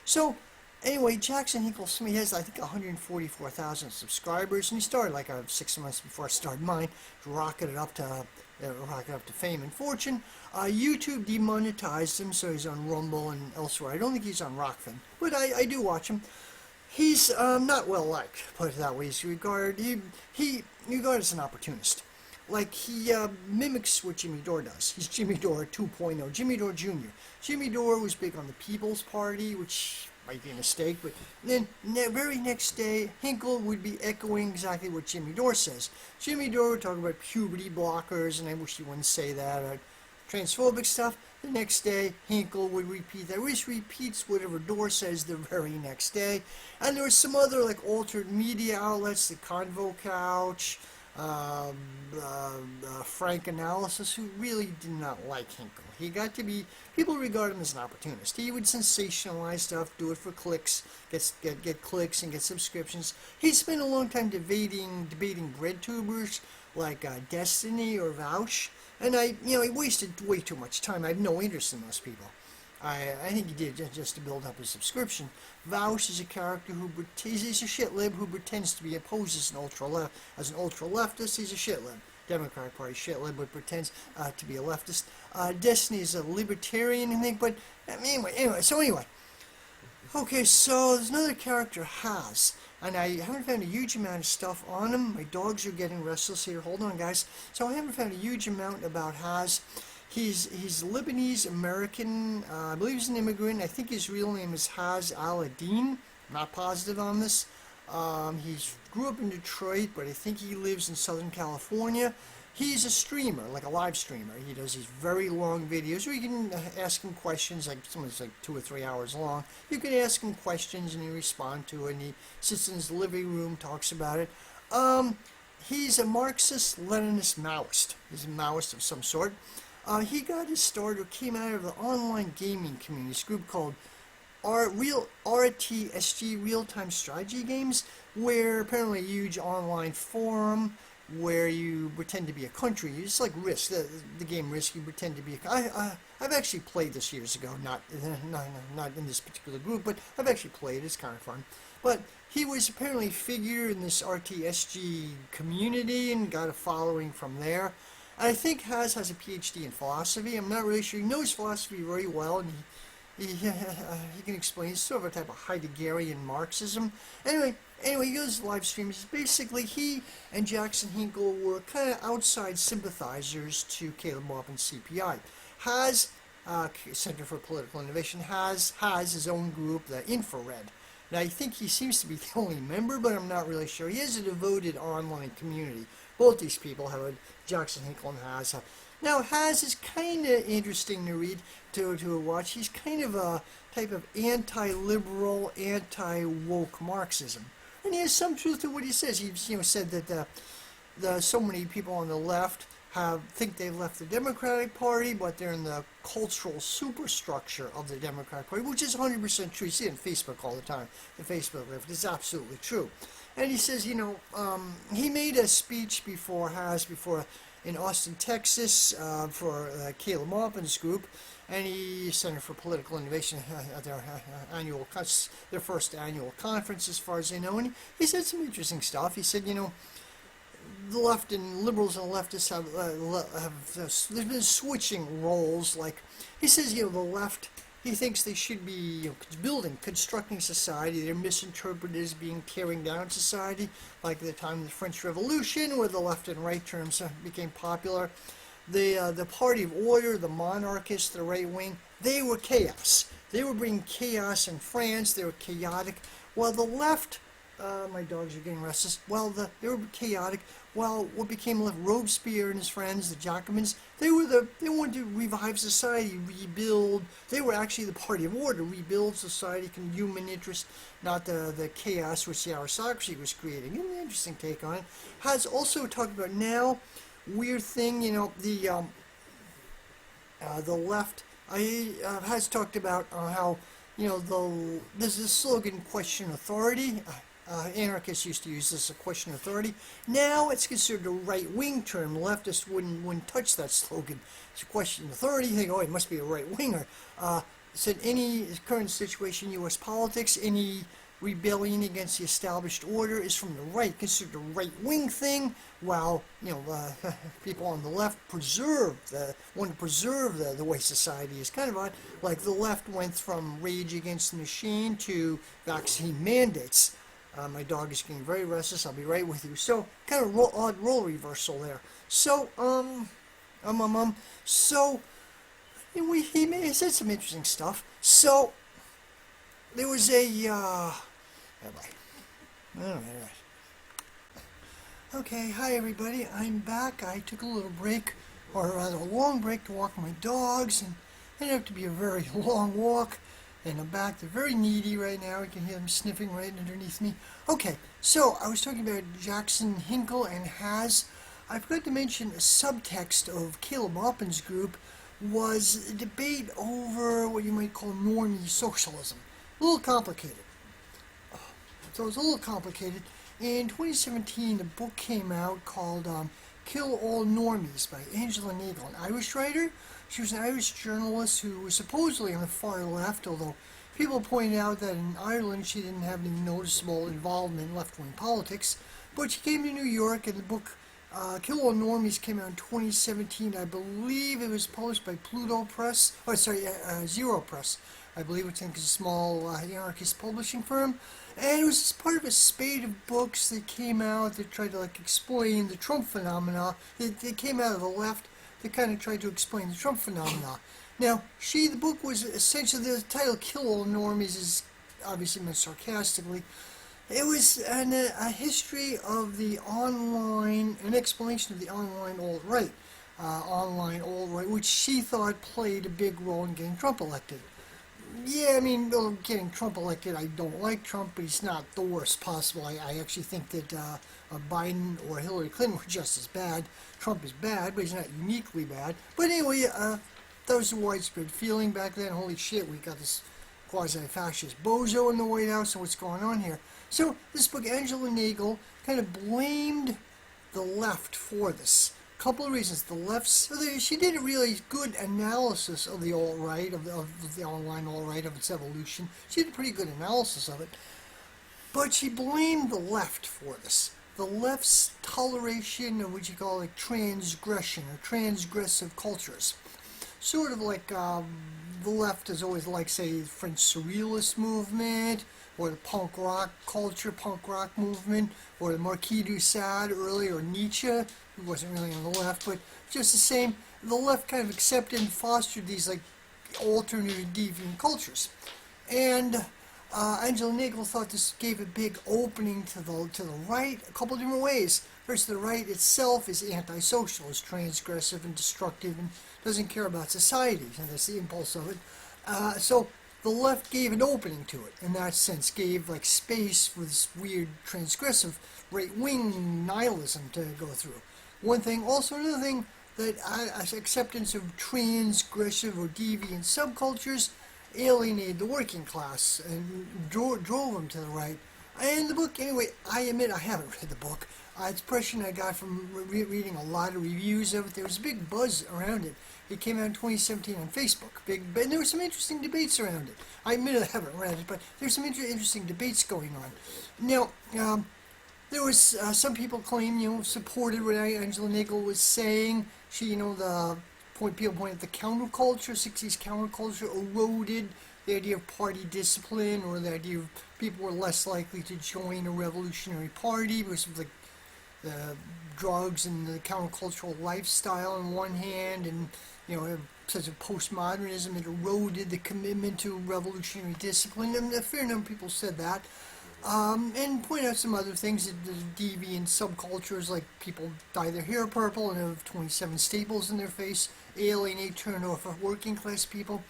So, anyway, Jackson Hinkle Smith has, I think, 144,000 subscribers, and he started like 6 months before I started mine, rocketed up to fame and fortune. YouTube demonetized him, so he's on Rumble and elsewhere. I don't think he's on Rockfin, but I do watch him. He's not well liked, put it that way. He's regarded as an opportunist. Like, he mimics what Jimmy Dore does. He's Jimmy Dore 2.0, Jimmy Dore Jr. Jimmy Dore was big on the People's Party, which might be a mistake, but then the very next day, Hinkle would be echoing exactly what Jimmy Dore says. Jimmy Dore would talk about puberty blockers, and I wish he wouldn't say that, or transphobic stuff. The next day, Hinkle would repeat that. He repeats whatever Dore says the very next day. And there were some other, like, altered media outlets, the Convo Couch, Frank Analysis, who really did not like Hinkle. He got to be, people regard him as an opportunist. He would sensationalize stuff, do it for clicks, get clicks and get subscriptions. He spent a long time debating bread tubers like Destiny or Vouch, and he wasted way too much time. I have no interest in those people. I think he did just to build up his subscription. Vouch is a character he's a shitlib who pretends to be opposed as an ultra leftist. He's a shitlib, Democratic Party shitlib, but pretends to be a leftist. Destiny is a libertarian, I think. But anyway. Okay, so there's another character, Haz, and I haven't found a huge amount of stuff on him. My dogs are getting restless here. Hold on, guys. So I haven't found a huge amount about Haz. He's Lebanese American. I believe he's an immigrant. I think his real name is Haz Al-Adin. Not positive on this. He grew up in Detroit, but I think he lives in Southern California. He's a streamer, like a live streamer. He does these very long videos where you can ask him questions, like someone's like 2 or 3 hours long. You can ask him questions and he respond to it, and he sits in his living room, talks about it. He's a Marxist, Leninist Maoist. He's a Maoist of some sort. He got his start, or came out of the online gaming community, this group called RTSG, Real-Time Strategy Games, where apparently a huge online forum where you pretend to be a country. It's like Risk, the game Risk. You pretend to be I've actually played this years ago, not in this particular group, but I've actually played. It's kind of fun. But he was apparently a figure in this RTSG community and got a following from there. I think Haz has a PhD in philosophy. I'm not really sure. He knows philosophy very well, and he can explain. It's sort of a type of Heideggerian Marxism. Anyway, he goes live streams. Basically, he and Jackson Hinkle were kind of outside sympathizers to Caleb Bob and CPI. Haz, Center for Political Innovation, has his own group, the Infrared. Now, I think he seems to be the only member, but I'm not really sure. He has a devoted online community. Both these people have Jackson Hinkle and Haz have. Now, Haz is kind of interesting to read, to watch. He's kind of a type of anti-liberal, anti-woke Marxism. And he has some truth to what he says. He's said that so many people on the left think they've left the Democratic Party, but they're in the cultural superstructure of the Democratic Party, which is 100% true. You see it on Facebook all the time. The Facebook left is absolutely true. And he says, he made a speech before in Austin, Texas, for Caleb Maupin's group, and he Center for Political Innovation at their first annual conference, as far as I know. And he said some interesting stuff. He said, the left and liberals and leftists have been switching roles. Like he says, the left, he thinks they should be constructing society. They're misinterpreted as being tearing down society, like the time of the French Revolution, where the left and right terms became popular. The party of order, the monarchists, the right wing, they were chaos. They were bringing chaos in France. They were chaotic. While the left My dogs are getting restless. Well, they were chaotic. Well, what became left? Robespierre and his friends, the Jacobins, they wanted to revive society, rebuild. They were actually the party of order, rebuild society, human interest, not the chaos which the aristocracy was creating. An interesting take on it. Has also talked about now, weird thing, the left has talked about how there's this slogan, question authority. Anarchists used to use this, a question authority. Now it's considered a right-wing term. Leftists wouldn't touch that slogan. It's a question authority. You think, oh, it must be a right-winger. Said any current situation, U.S. politics, any rebellion against the established order is from the right, considered a right-wing thing, while people on the left want to preserve the way society is. Kind of odd. Like the left went from rage against the machine to vaccine mandates. My dog is getting very restless. I'll be right with you. So kind of odd role reversal there. So so he said some interesting stuff. So there was a Okay, hi everybody. I'm back. I took a little break, or rather a long break, to walk my dogs, and it ended up to be a very long walk. And I'm back. They're very needy right now. You can hear them sniffing right underneath me. Okay, so I was talking about Jackson, Hinkle, and Has. I forgot to mention a subtext of Caleb Oppin's group was a debate over what you might call normie socialism. A little complicated. So it was a little complicated. In 2017, a book came out called Kill All Normies by Angela Nagle, an Irish writer. She was an Irish journalist who was supposedly on the far left, although people pointed out that in Ireland she didn't have any noticeable involvement in left-wing politics. But she came to New York, and the book Kill All Normies came out in 2017. I believe it was published by Pluto Press, Zero Press, I believe, which I think is a small anarchist publishing firm. And it was part of a spate of books that came out that tried to explain the Trump phenomena. They came out of the left. They kind of tried to explain the Trump phenomena. Now, the book was essentially, the title Kill All Normies is obviously meant sarcastically. It was a history of the an explanation of the online alt-right, which she thought played a big role in getting Trump elected. Yeah, I mean, getting Trump elected, I don't like Trump, but he's not the worst possible. I actually think that Biden or Hillary Clinton were just as bad. Trump is bad, but he's not uniquely bad. But anyway, that was a widespread feeling back then. Holy shit, we got this quasi-fascist bozo in the White House, and what's going on here? So this book, Angela Nagle, kind of blamed the left for this. Couple of reasons. She did a really good analysis of the alt-right, of the online alt-right, of its evolution. She did a pretty good analysis of it. But she blamed the left for this. The left's toleration of what you call transgression or transgressive cultures. Sort of like the left has always liked, say, the French Surrealist movement, or the punk rock culture, punk rock movement, or the Marquis de Sade earlier, or Nietzsche, who wasn't really on the left, but just the same, the left kind of accepted and fostered these alternative deviant cultures. And Angela Nagle thought this gave a big opening to the right a couple of different ways. First, the right itself is antisocial, is transgressive and destructive, and doesn't care about society, and that's the impulse of it. So the left gave an opening to it, in that sense, gave space for this weird transgressive right-wing nihilism to go through. One thing. Also another thing, that acceptance of transgressive or deviant subcultures alienated the working class and drove them to the right. And the book, anyway, I admit I haven't read the book. It's the impression I got from reading a lot of reviews of it. There was a big buzz around it. It came out in 2017 on Facebook. And there were some interesting debates around it. I admit I haven't read it, but there's some interesting debates going on. Now, there was some people claim, supported what Angela Nagle was saying. People point at the counterculture, 60s counterculture eroded the idea of party discipline, or the idea of people were less likely to join a revolutionary party because of the drugs and the countercultural lifestyle on one hand, and such a postmodernism, it eroded the commitment to revolutionary discipline. And a fair number of people said that. And point out some other things, the deviant subcultures, like people dye their hair purple and have 27 staples in their face, alienate, turn off of working class people.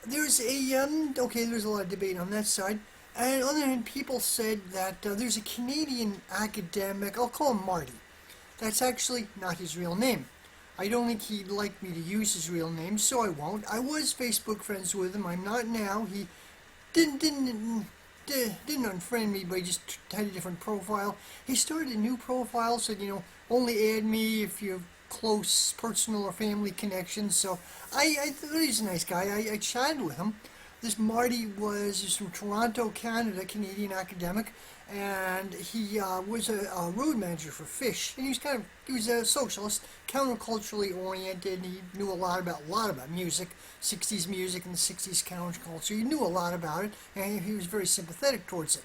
There's a lot of debate on that side. And on the other hand, people said that there's a Canadian academic, I'll call him Marty. That's actually not his real name. I don't think he'd like me to use his real name, so I won't. I was Facebook friends with him. I'm not now. He didn't unfriend me, but he just had a different profile. He started a new profile, said, only add me if you have close personal or family connections. So I thought he's a nice guy. I chatted with him. This Marty he's from Toronto, Canada, Canadian academic, and he was a road manager for Fish, and he was a socialist, counterculturally oriented, and he knew a lot about music, 60s music and the 60s counterculture. He knew a lot about it, and he was very sympathetic towards it.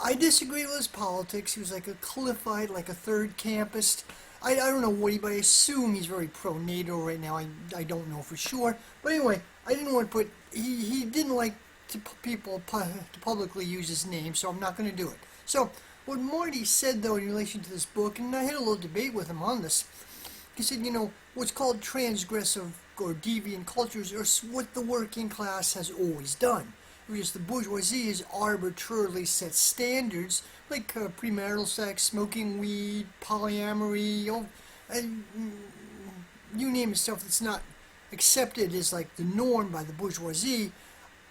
I disagree with his politics. He was like a Cliffite, like a third campist. I don't know what but I assume he's very pro-NATO right now. I don't know for sure. But anyway, I didn't want to put... He didn't like people to publicly use his name, so I'm not going to do it. So, what Marty said, though, in relation to this book, and I had a little debate with him on this, he said, what's called transgressive or deviant cultures are what the working class has always done. Because the bourgeoisie has arbitrarily set standards like premarital sex, smoking weed, polyamory, and you name it, stuff that's not accepted as like the norm by the bourgeoisie.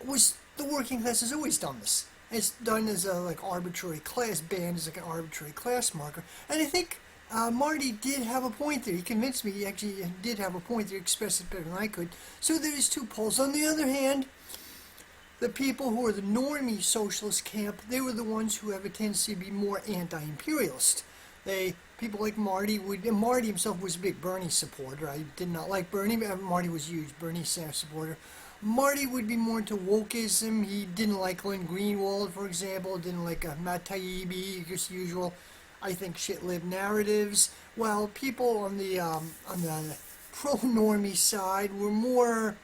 Was the working class has always done this. It's done as a like arbitrary class, banned as like an arbitrary class marker. And I think Marty did have a point there. He convinced me he actually did have a point there, expressed it better than I could. So there's two poles. On the other hand, the people who are the normie socialist camp, they were the ones who have a tendency to be more anti-imperialist. People like Marty Marty himself was a big Bernie supporter. I did not like Bernie, but Marty was a huge Bernie Sanders supporter. Marty would be more into wokeism. He didn't like Glenn Greenwald, for example. Didn't like Matt Taibbi, just usual, I think, shitlib narratives. While people on the pro-normie side were more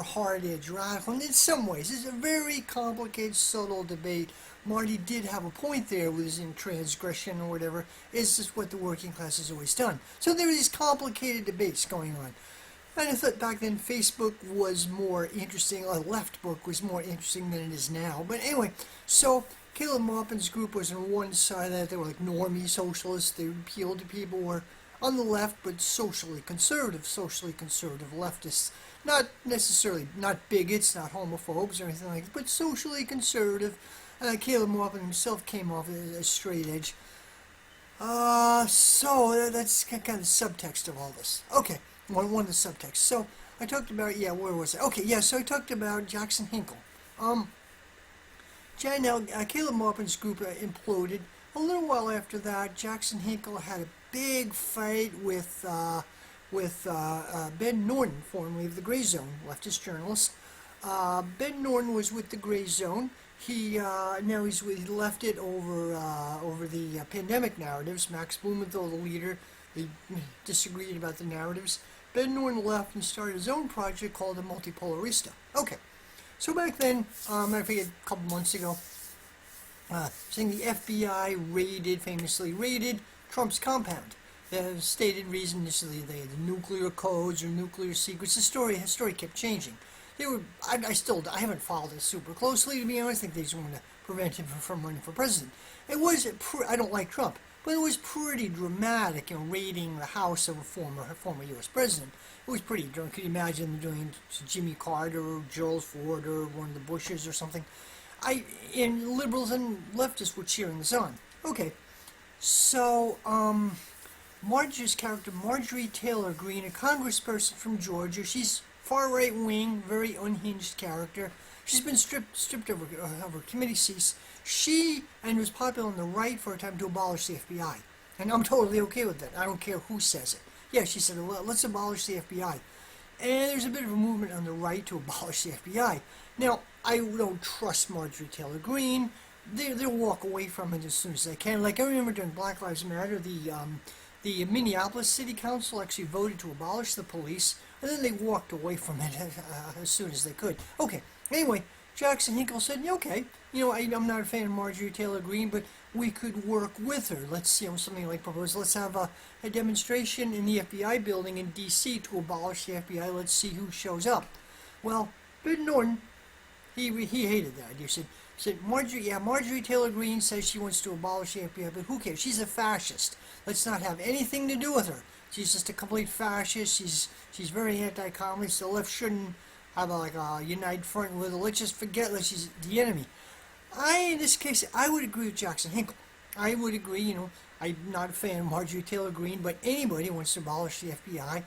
hard-edged radical. And in some ways, it's a very complicated, subtle debate. Marty did have a point there with his transgression or whatever. It's just what the working class has always done. So there were these complicated debates going on. And I thought back then Facebook was more interesting, a left book was more interesting than it is now. But anyway, so Caleb Maupin's group was on one side of that. They were like normie socialists. They appealed to people who were on the left, but socially conservative leftists. Not necessarily, not bigots, not homophobes or anything like that, but socially conservative. Caleb Maupin himself came off as straight edge. So that's kind of the subtext of all this. Okay, one of the subtexts. So I talked about, where was I? Okay, so I talked about Jackson Hinkle. Caleb Maupin's group imploded. A little while after that, Jackson Hinkle had a big fight with Ben Norton, formerly of the Gray Zone, leftist journalist. Ben Norton was with the Gray Zone. He left it over the pandemic narratives. Max Blumenthal, the leader, they disagreed about the narratives. Ben Norton left and started his own project called the Multipolarista. Okay, so back then, I forget, a couple months ago, saying the FBI famously raided Trump's compound. The stated reason initially they had the nuclear codes or nuclear secrets. The story kept changing. I haven't followed it super closely, to be honest. I think they just wanted to prevent him from running for president. I don't like Trump, but it was pretty dramatic, raiding the house of a former U.S. president. It was pretty dramatic. Could you imagine them doing it to Jimmy Carter or Gerald Ford or one of the Bushes or something? And liberals and leftists were cheering this on. Okay, so, Marjorie's character, Marjorie Taylor Greene, a congressperson from Georgia. She's far right-wing, very unhinged character. She's been stripped of her committee seats. She was popular on the right for a time to abolish the FBI. And I'm totally okay with that. I don't care who says it. Yeah, she said, let's abolish the FBI. And there's a bit of a movement on the right to abolish the FBI. Now, I don't trust Marjorie Taylor Greene. They'll walk away from it as soon as they can. Like, I remember during Black Lives Matter, the Minneapolis City Council actually voted to abolish the police, and then they walked away from it as soon as they could. Okay, anyway, Jackson Hinkle said, "Yeah, okay, I'm not a fan of Marjorie Taylor Greene, but we could work with her. Let's see, something like propose. Let's have a demonstration in the FBI building in D.C. to abolish the FBI. Let's see who shows up." Well, Ben Norton, he hated that idea. Said Marjorie Taylor Greene says she wants to abolish the FBI, but who cares? She's a fascist. Let's not have anything to do with her. She's just a complete fascist. She's very anti-communist. The left shouldn't have a united front with her. Let's just forget that she's the enemy. In this case, I would agree with Jackson Hinkle. I would agree, I'm not a fan of Marjorie Taylor Greene, but anybody who wants to abolish the FBI,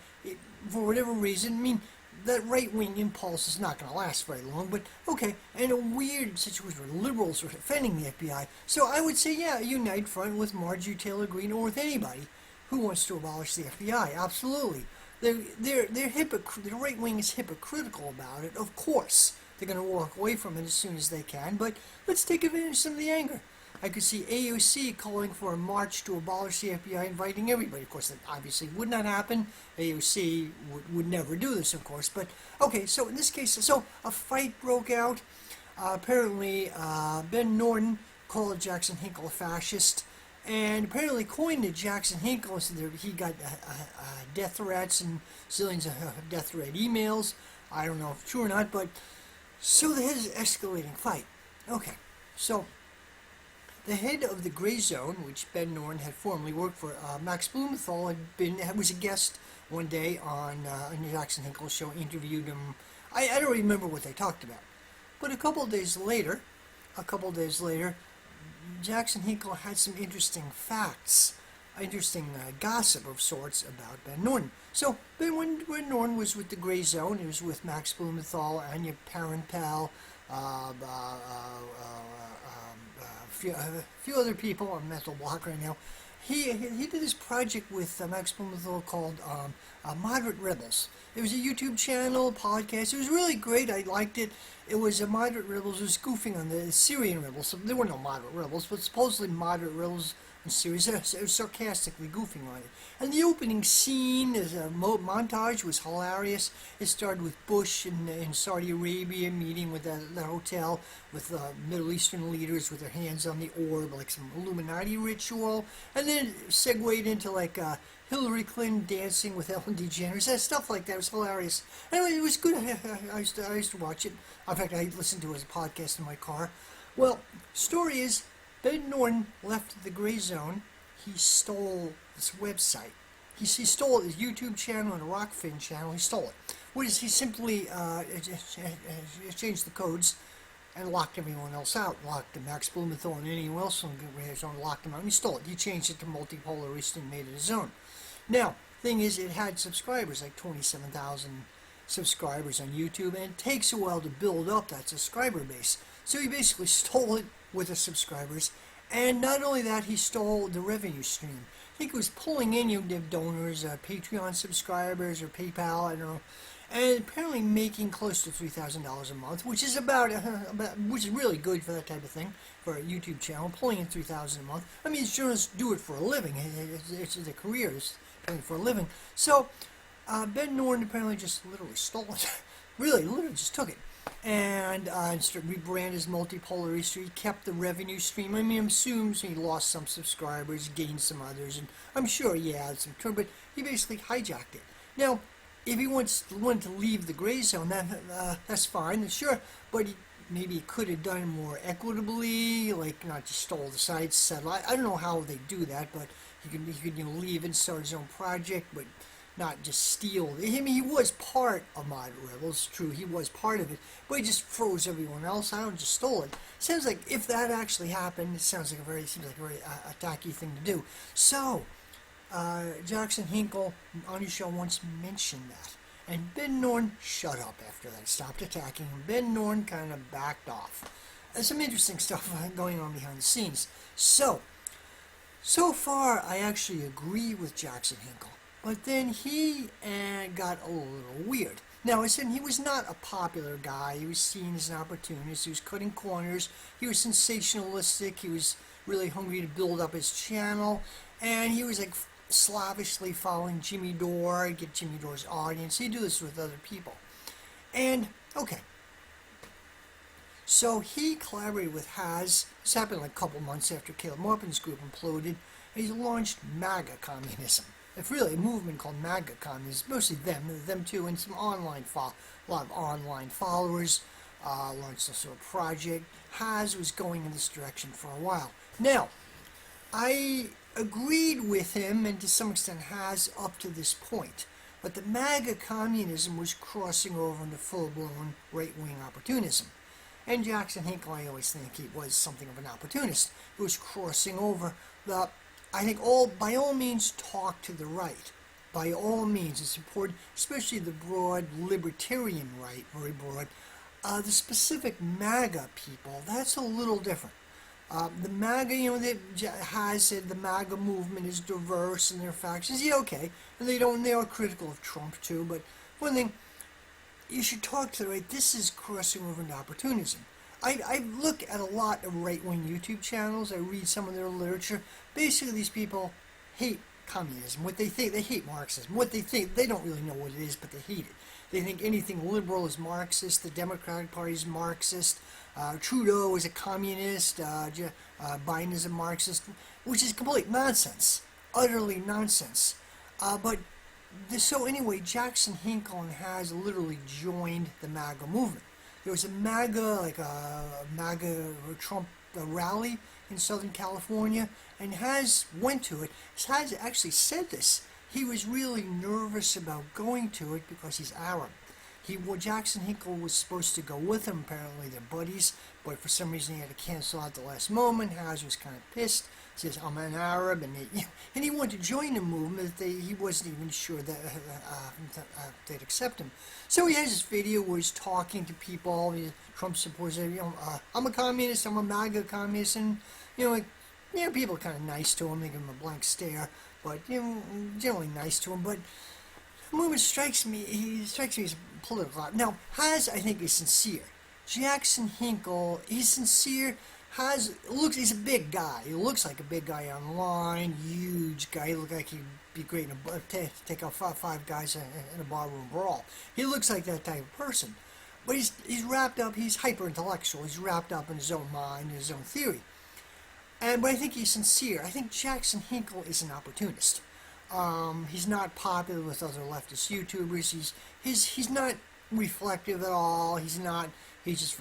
for whatever reason, that right-wing impulse is not going to last very long, but okay, in a weird situation where liberals are defending the FBI, so I would say, yeah, a unite front with Marjorie Taylor Greene or with anybody who wants to abolish the FBI, absolutely. The right wing is hypocritical about it, of course. They're going to walk away from it as soon as they can, but let's take advantage of some of the anger. I could see AOC calling for a march to abolish the FBI, inviting everybody. Of course, that obviously would not happen. AOC would never do this, of course. But, okay, so in this case, a fight broke out. Apparently, Ben Norton called Jackson Hinkle a fascist, and apparently coined it Jackson Hinkle. So he got death threats and zillions of death threat emails. I don't know if it's true or not, but so there's an escalating fight. Okay, so the head of the Gray Zone, which Ben Norton had formerly worked for, Max Blumenthal, was a guest one day on the Jackson Hinkle show, interviewed him. I don't remember what they talked about. But a couple of days later, Jackson Hinkle had some interesting facts, interesting gossip of sorts about Ben Norton. So when Norton was with the Gray Zone, he was with Max Blumenthal, Anya Parenpal, a few other people on mental block right now. He did this project with Max Blumenthal called Moderate Rebels. It was a YouTube channel, podcast. It was really great. I liked it. It was Moderate Rebels. It was goofing on the Syrian rebels. So there were no moderate rebels, but supposedly moderate rebels in Syria. It was sarcastically goofing on it. And the opening scene, as a montage, was hilarious. It started with Bush in Saudi Arabia meeting with the hotel with Middle Eastern leaders with their hands on the orb, like some Illuminati ritual. And then it segued into Hillary Clinton dancing with Ellen DeGeneres, stuff like that. It was hilarious. Anyway, it was good. I used to watch it. In fact, I listened to it as a podcast in my car. Well, story is, Ben Norton left the Gray Zone. He stole this website. He stole his YouTube channel and a Rockfin channel. He stole it. What is he simply changed the codes and locked everyone else out. Locked Max Blumenthal and anyone else on the Gray Zone, locked him out. And he stole it. He changed it to multipolarist and made it his own. Now, thing is, it had subscribers, like 27,000 subscribers on YouTube, and it takes a while to build up that subscriber base. So he basically stole it with the subscribers, and not only that, he stole the revenue stream. I think it was pulling in donors, Patreon subscribers, or PayPal, I don't know, and apparently making close to $3,000 a month, which is which is really good for that type of thing, for a YouTube channel, pulling in $3,000 a month. I mean, journalists do it for a living. It's their career, is doing it for a living. So, Ben Norton apparently just literally stole it. Really, literally just took it. And rebranded as multipolar history. He kept the revenue stream. I mean, I'm assuming he lost some subscribers, gained some others, and I'm sure he had some turn, but he basically hijacked it. Now, if he wanted to leave the Gray Zone, that's fine, sure, but maybe he could have done it more equitably, like not just stole the site, settle. I don't know how they do that, but he could leave and start his own project, but not just steal. I mean, he was part of Moderate Rebels, true, he was part of it, but he just froze everyone else out and just stole it. Sounds like if that actually happened, it seems like a very tacky thing to do. So, Jackson Hinkle on his show once mentioned that. And Ben Norton shut up after that. Stopped attacking him. Ben Norton kind of backed off. There's some interesting stuff going on behind the scenes. So far, I actually agree with Jackson Hinkle. But then he got a little weird. Now, I said he was not a popular guy. He was seen as an opportunist. He was cutting corners. He was sensationalistic. He was really hungry to build up his channel. And he was slavishly following Jimmy Dore, get Jimmy Dore's audience. He'd do this with other people. And, okay. So he collaborated with Has. This happened like a couple months after Caleb Maupin's group imploded. And he launched Magacommunism. It's really a movement called Magacommunism. Mostly them two, and some a lot of online followers. Launched a sort of project. Has was going in this direction for a while. Now, I agreed with him, and to some extent Has up to this point. But the MAGA communism was crossing over into full-blown right-wing opportunism. And Jackson Hinkle, I always think he was something of an opportunist. He was crossing over the, I think, by all means, talk to the right. By all means, it's important, especially the broad libertarian right, very broad. The specific MAGA people, that's a little different. The MAGA, Has said the MAGA movement is diverse in their factions. Yeah, okay. And they are critical of Trump too, but one thing, you should talk to the right. This is crossing over into opportunism. I look at a lot of right-wing YouTube channels. I read some of their literature. Basically, these people hate communism. What they think, they hate Marxism. What they think, they don't really know what it is, but they hate it. They think anything liberal is Marxist. The Democratic Party is Marxist. Trudeau is a communist. Biden is a Marxist, which is complete nonsense. Utterly nonsense. So anyway, Jackson Hinkle and Has literally joined the MAGA movement. There was a MAGA Trump rally in Southern California, and Has went to it. Has actually said this. He was really nervous about going to it because he's Arab. Jackson Hinkle was supposed to go with him, apparently they're buddies, but for some reason he had to cancel out the last moment. Has was kind of pissed. He says, I'm an Arab, and he wanted to join the movement. He wasn't even sure that they'd accept him. So he has this video where he's talking to people, Trump supporters, I'm a communist, I'm a MAGA communist, and, people are kind of nice to him. They give him a blank stare, but, generally nice to him. But the movement strikes me as political. Now, Has, I think, is sincere. Jackson Hinkle, he's sincere. He's a big guy. He looks like a big guy online, huge guy. He looks like he'd be great to take out five guys in a barroom brawl. He looks like that type of person. But he's wrapped up, he's hyper-intellectual. He's wrapped up in his own mind, his own theory. But I think he's sincere. I think Jackson Hinkle is an opportunist. He's not popular with other leftist YouTubers. He's not reflective at all. He's just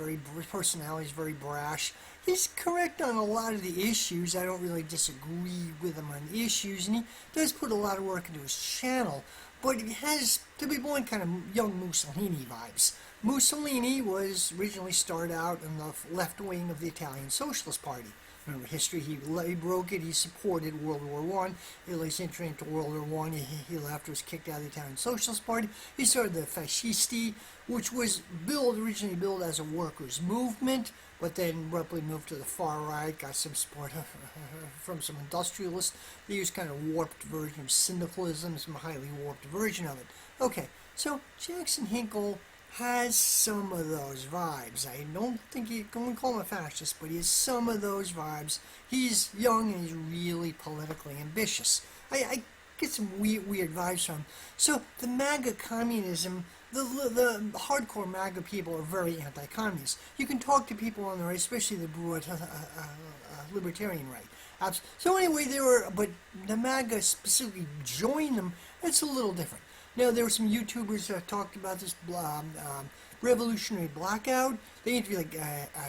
personality's very brash. He's correct on a lot of the issues. I don't really disagree with him on the issues, and he does put a lot of work into his channel, but he has, to be blunt, kind of young Mussolini vibes. Mussolini was originally started out in the left wing of the Italian Socialist Party. Remember history, he broke it, he supported World War I. Italy's entry into World War I, he left, was kicked out of the Italian Socialist Party. He started the Fascisti, which was originally billed as a workers' movement, but then abruptly moved to the far right, got some support from some industrialists. They used kind of warped version of syndicalism, some highly warped version of it. Okay, so Jackson Hinkle has some of those vibes. I don't think you can call him a fascist, but he has some of those vibes. He's young and he's really politically ambitious. I get some weird vibes from him. So the MAGA communism, the hardcore MAGA people are very anti-communist. You can talk to people on the right, especially the broad libertarian right. So anyway, but the MAGA specifically joined them. That's a little different. Now, there were some YouTubers that talked about this revolutionary blackout. They interviewed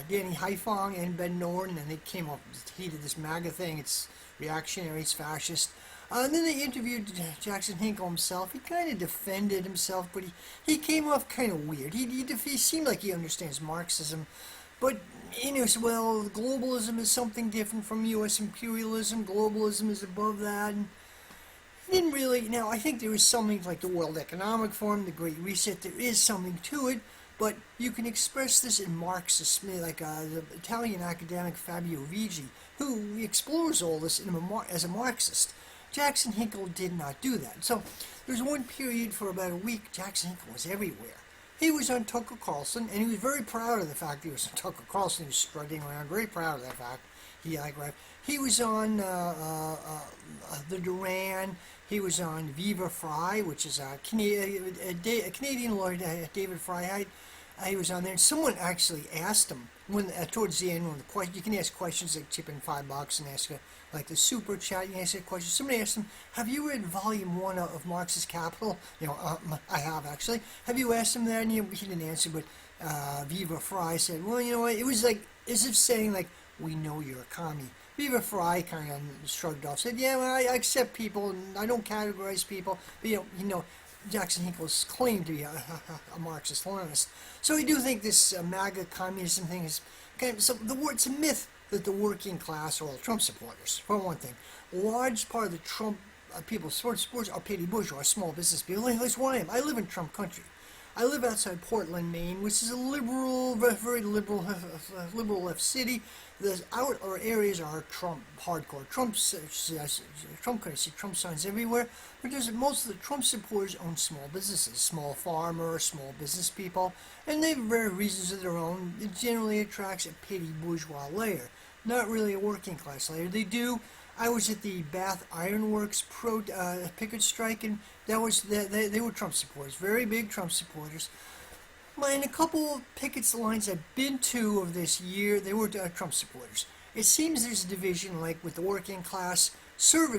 Danny Haifong and Ben Norton, and they came up with the heat of this MAGA thing. It's reactionary, it's fascist. And then they interviewed Jackson Hinkle himself. He kind of defended himself, but he came off kind of weird. He seemed like he understands Marxism, but said, well, globalism is something different from U.S. imperialism. Globalism is above that. And didn't really. Now, I think there is something like the World Economic Forum, the Great Reset. There is something to it, but you can express this in Marxist, like the Italian academic Fabio Vigi, who explores all this as a Marxist. Jackson Hinkle did not do that. So there was one period for about a week Jackson Hinkle was everywhere. He was on Tucker Carlson, and he was very proud of the fact that he was on Tucker Carlson. He was strutting around, very proud of that fact. He was on the Duran. He was on Viva Frei, which is a Canadian lawyer, David Freiheit. he was on there, and someone actually asked him when towards the end when the question you can ask questions like chip in $5 and ask like the super chat. You can ask a question. Somebody asked him, "Have you read Volume 1 of Marxist Capital?" I have actually. Have you asked him that? And he didn't answer, but Viva Fry said, "Well, you know what? It was like as if saying like, we know you're a commie." Viva Fry kind of shrugged off, said, "Yeah, well, I accept people and I don't categorize people, but Jackson Hinkle's claimed to be a Marxist-Leninist." So I do think this MAGA communism thing is kind of it's a myth that the working class are all Trump supporters. For one thing, a large part of the Trump people sports are petty bourgeois, small business people. That's where I am. I live in Trump country. I live outside Portland, Maine, which is a liberal, very liberal left city. The outer areas are Trump, hardcore Trump country, Trump signs everywhere. But most of the Trump supporters own small businesses, small farmers, small business people, and they have various reasons of their own. It generally attracts a petty bourgeois layer, not really a working class layer. They do. I was at the Bath Iron Works picket strike, and they were Trump supporters, very big Trump supporters. And a couple of pickets lines I've been to of this year, they were Trump supporters. It seems there's a division, like with the working class.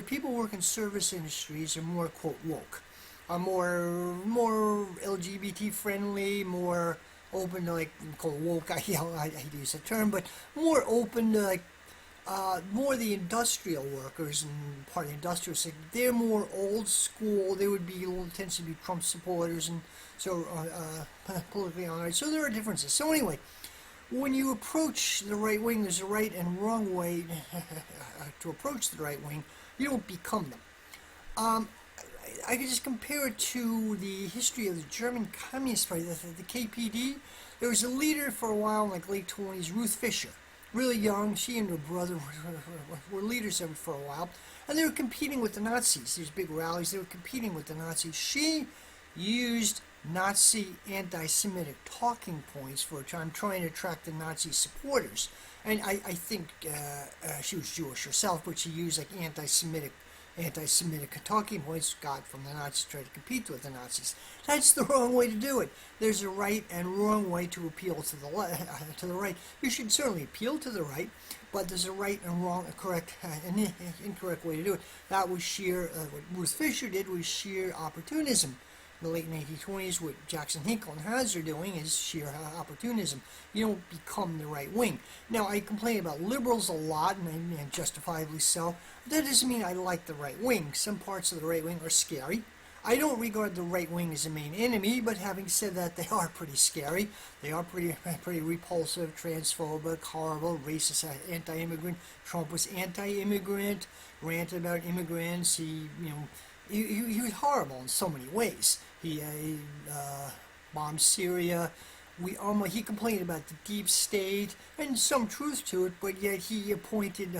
People work in service industries are more, quote, woke, are more LGBT friendly, more open to, like, called woke, I hate to use that term, but more open to, like, more the industrial workers and part of the industrial sector. They're more old school. They would be tends to be Trump supporters and so politically honored. So there are differences. So anyway, when you approach the right wing, there's a right and wrong way to approach the right wing. You don't become them. I can just compare it to the history of the German Communist Party, the KPD. There was a leader for a while in like late 20s, Ruth Fischer. Really young, she and her brother were leaders of it for a while, and they were competing with the Nazis. These big rallies, they were competing with the Nazis. She used Nazi anti-Semitic talking points for a time, trying to attract the Nazi supporters. And I think she was Jewish herself, but she used like anti-Semitic talking points got from the Nazis to try to compete with the Nazis. That's the wrong way to do it. There's a right and wrong way to appeal to the right. You should certainly appeal to the right, but there's a right and wrong, correct and incorrect way to do it. That was sheer, what Ruth Fischer did was sheer opportunism. In the late 1920s, what Jackson Hinkle and Haas are doing is sheer opportunism. You don't become the right wing. Now, I complain about liberals a lot, and justifiably so. That doesn't mean I like the right wing. Some parts of the right wing are scary. I don't regard the right wing as a main enemy, but having said that, they are pretty scary. They are pretty repulsive, transphobic, horrible, racist, anti-immigrant. Trump was anti-immigrant, ranted about immigrants. He was horrible in so many ways. He bombed Syria. He complained about the deep state, and some truth to it, but yet he appointed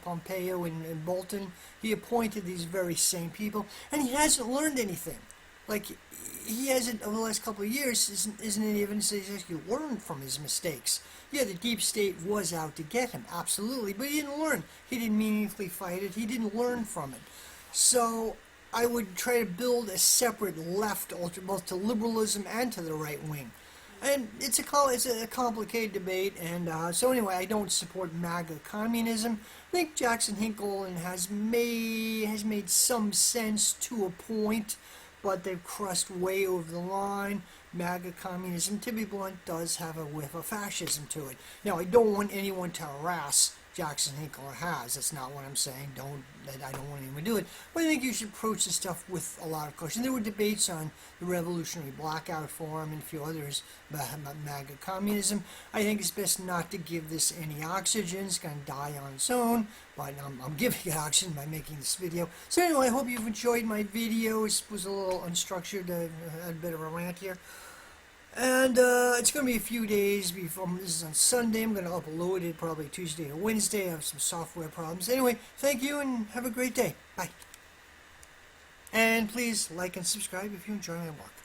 Pompeo and Bolton. He appointed these very same people, and he hasn't learned anything. Like, he hasn't, over the last couple of years, isn't any evidence that he's actually learned from his mistakes. Yeah, the deep state was out to get him, absolutely, but he didn't learn. He didn't meaningfully fight it. He didn't learn from it. So I would try to build a separate left, both to liberalism and to the right wing. And it's a complicated debate, and so anyway, I don't support MAGA communism. I think Jackson Hinkle has made some sense to a point, but they've crossed way over the line. MAGA communism, to be blunt, does have a whiff of fascism to it. Now, I don't want anyone to harass Jackson Hinkle or Haas. That's not what I'm saying. I don't want anyone to do it. But I think you should approach this stuff with a lot of caution. There were debates on the Revolutionary Blackout Forum and a few others about MAGA communism. I think it's best not to give this any oxygen. It's going to die on its own. But I'm giving it oxygen by making this video. So anyway, I hope you've enjoyed my video. It was a little unstructured. I had a bit of a rant here. And it's going to be a few days before. This is on Sunday. I'm going to upload it probably Tuesday or Wednesday. I have some software problems. Anyway, thank you and have a great day. Bye. And please like and subscribe if you enjoy my work.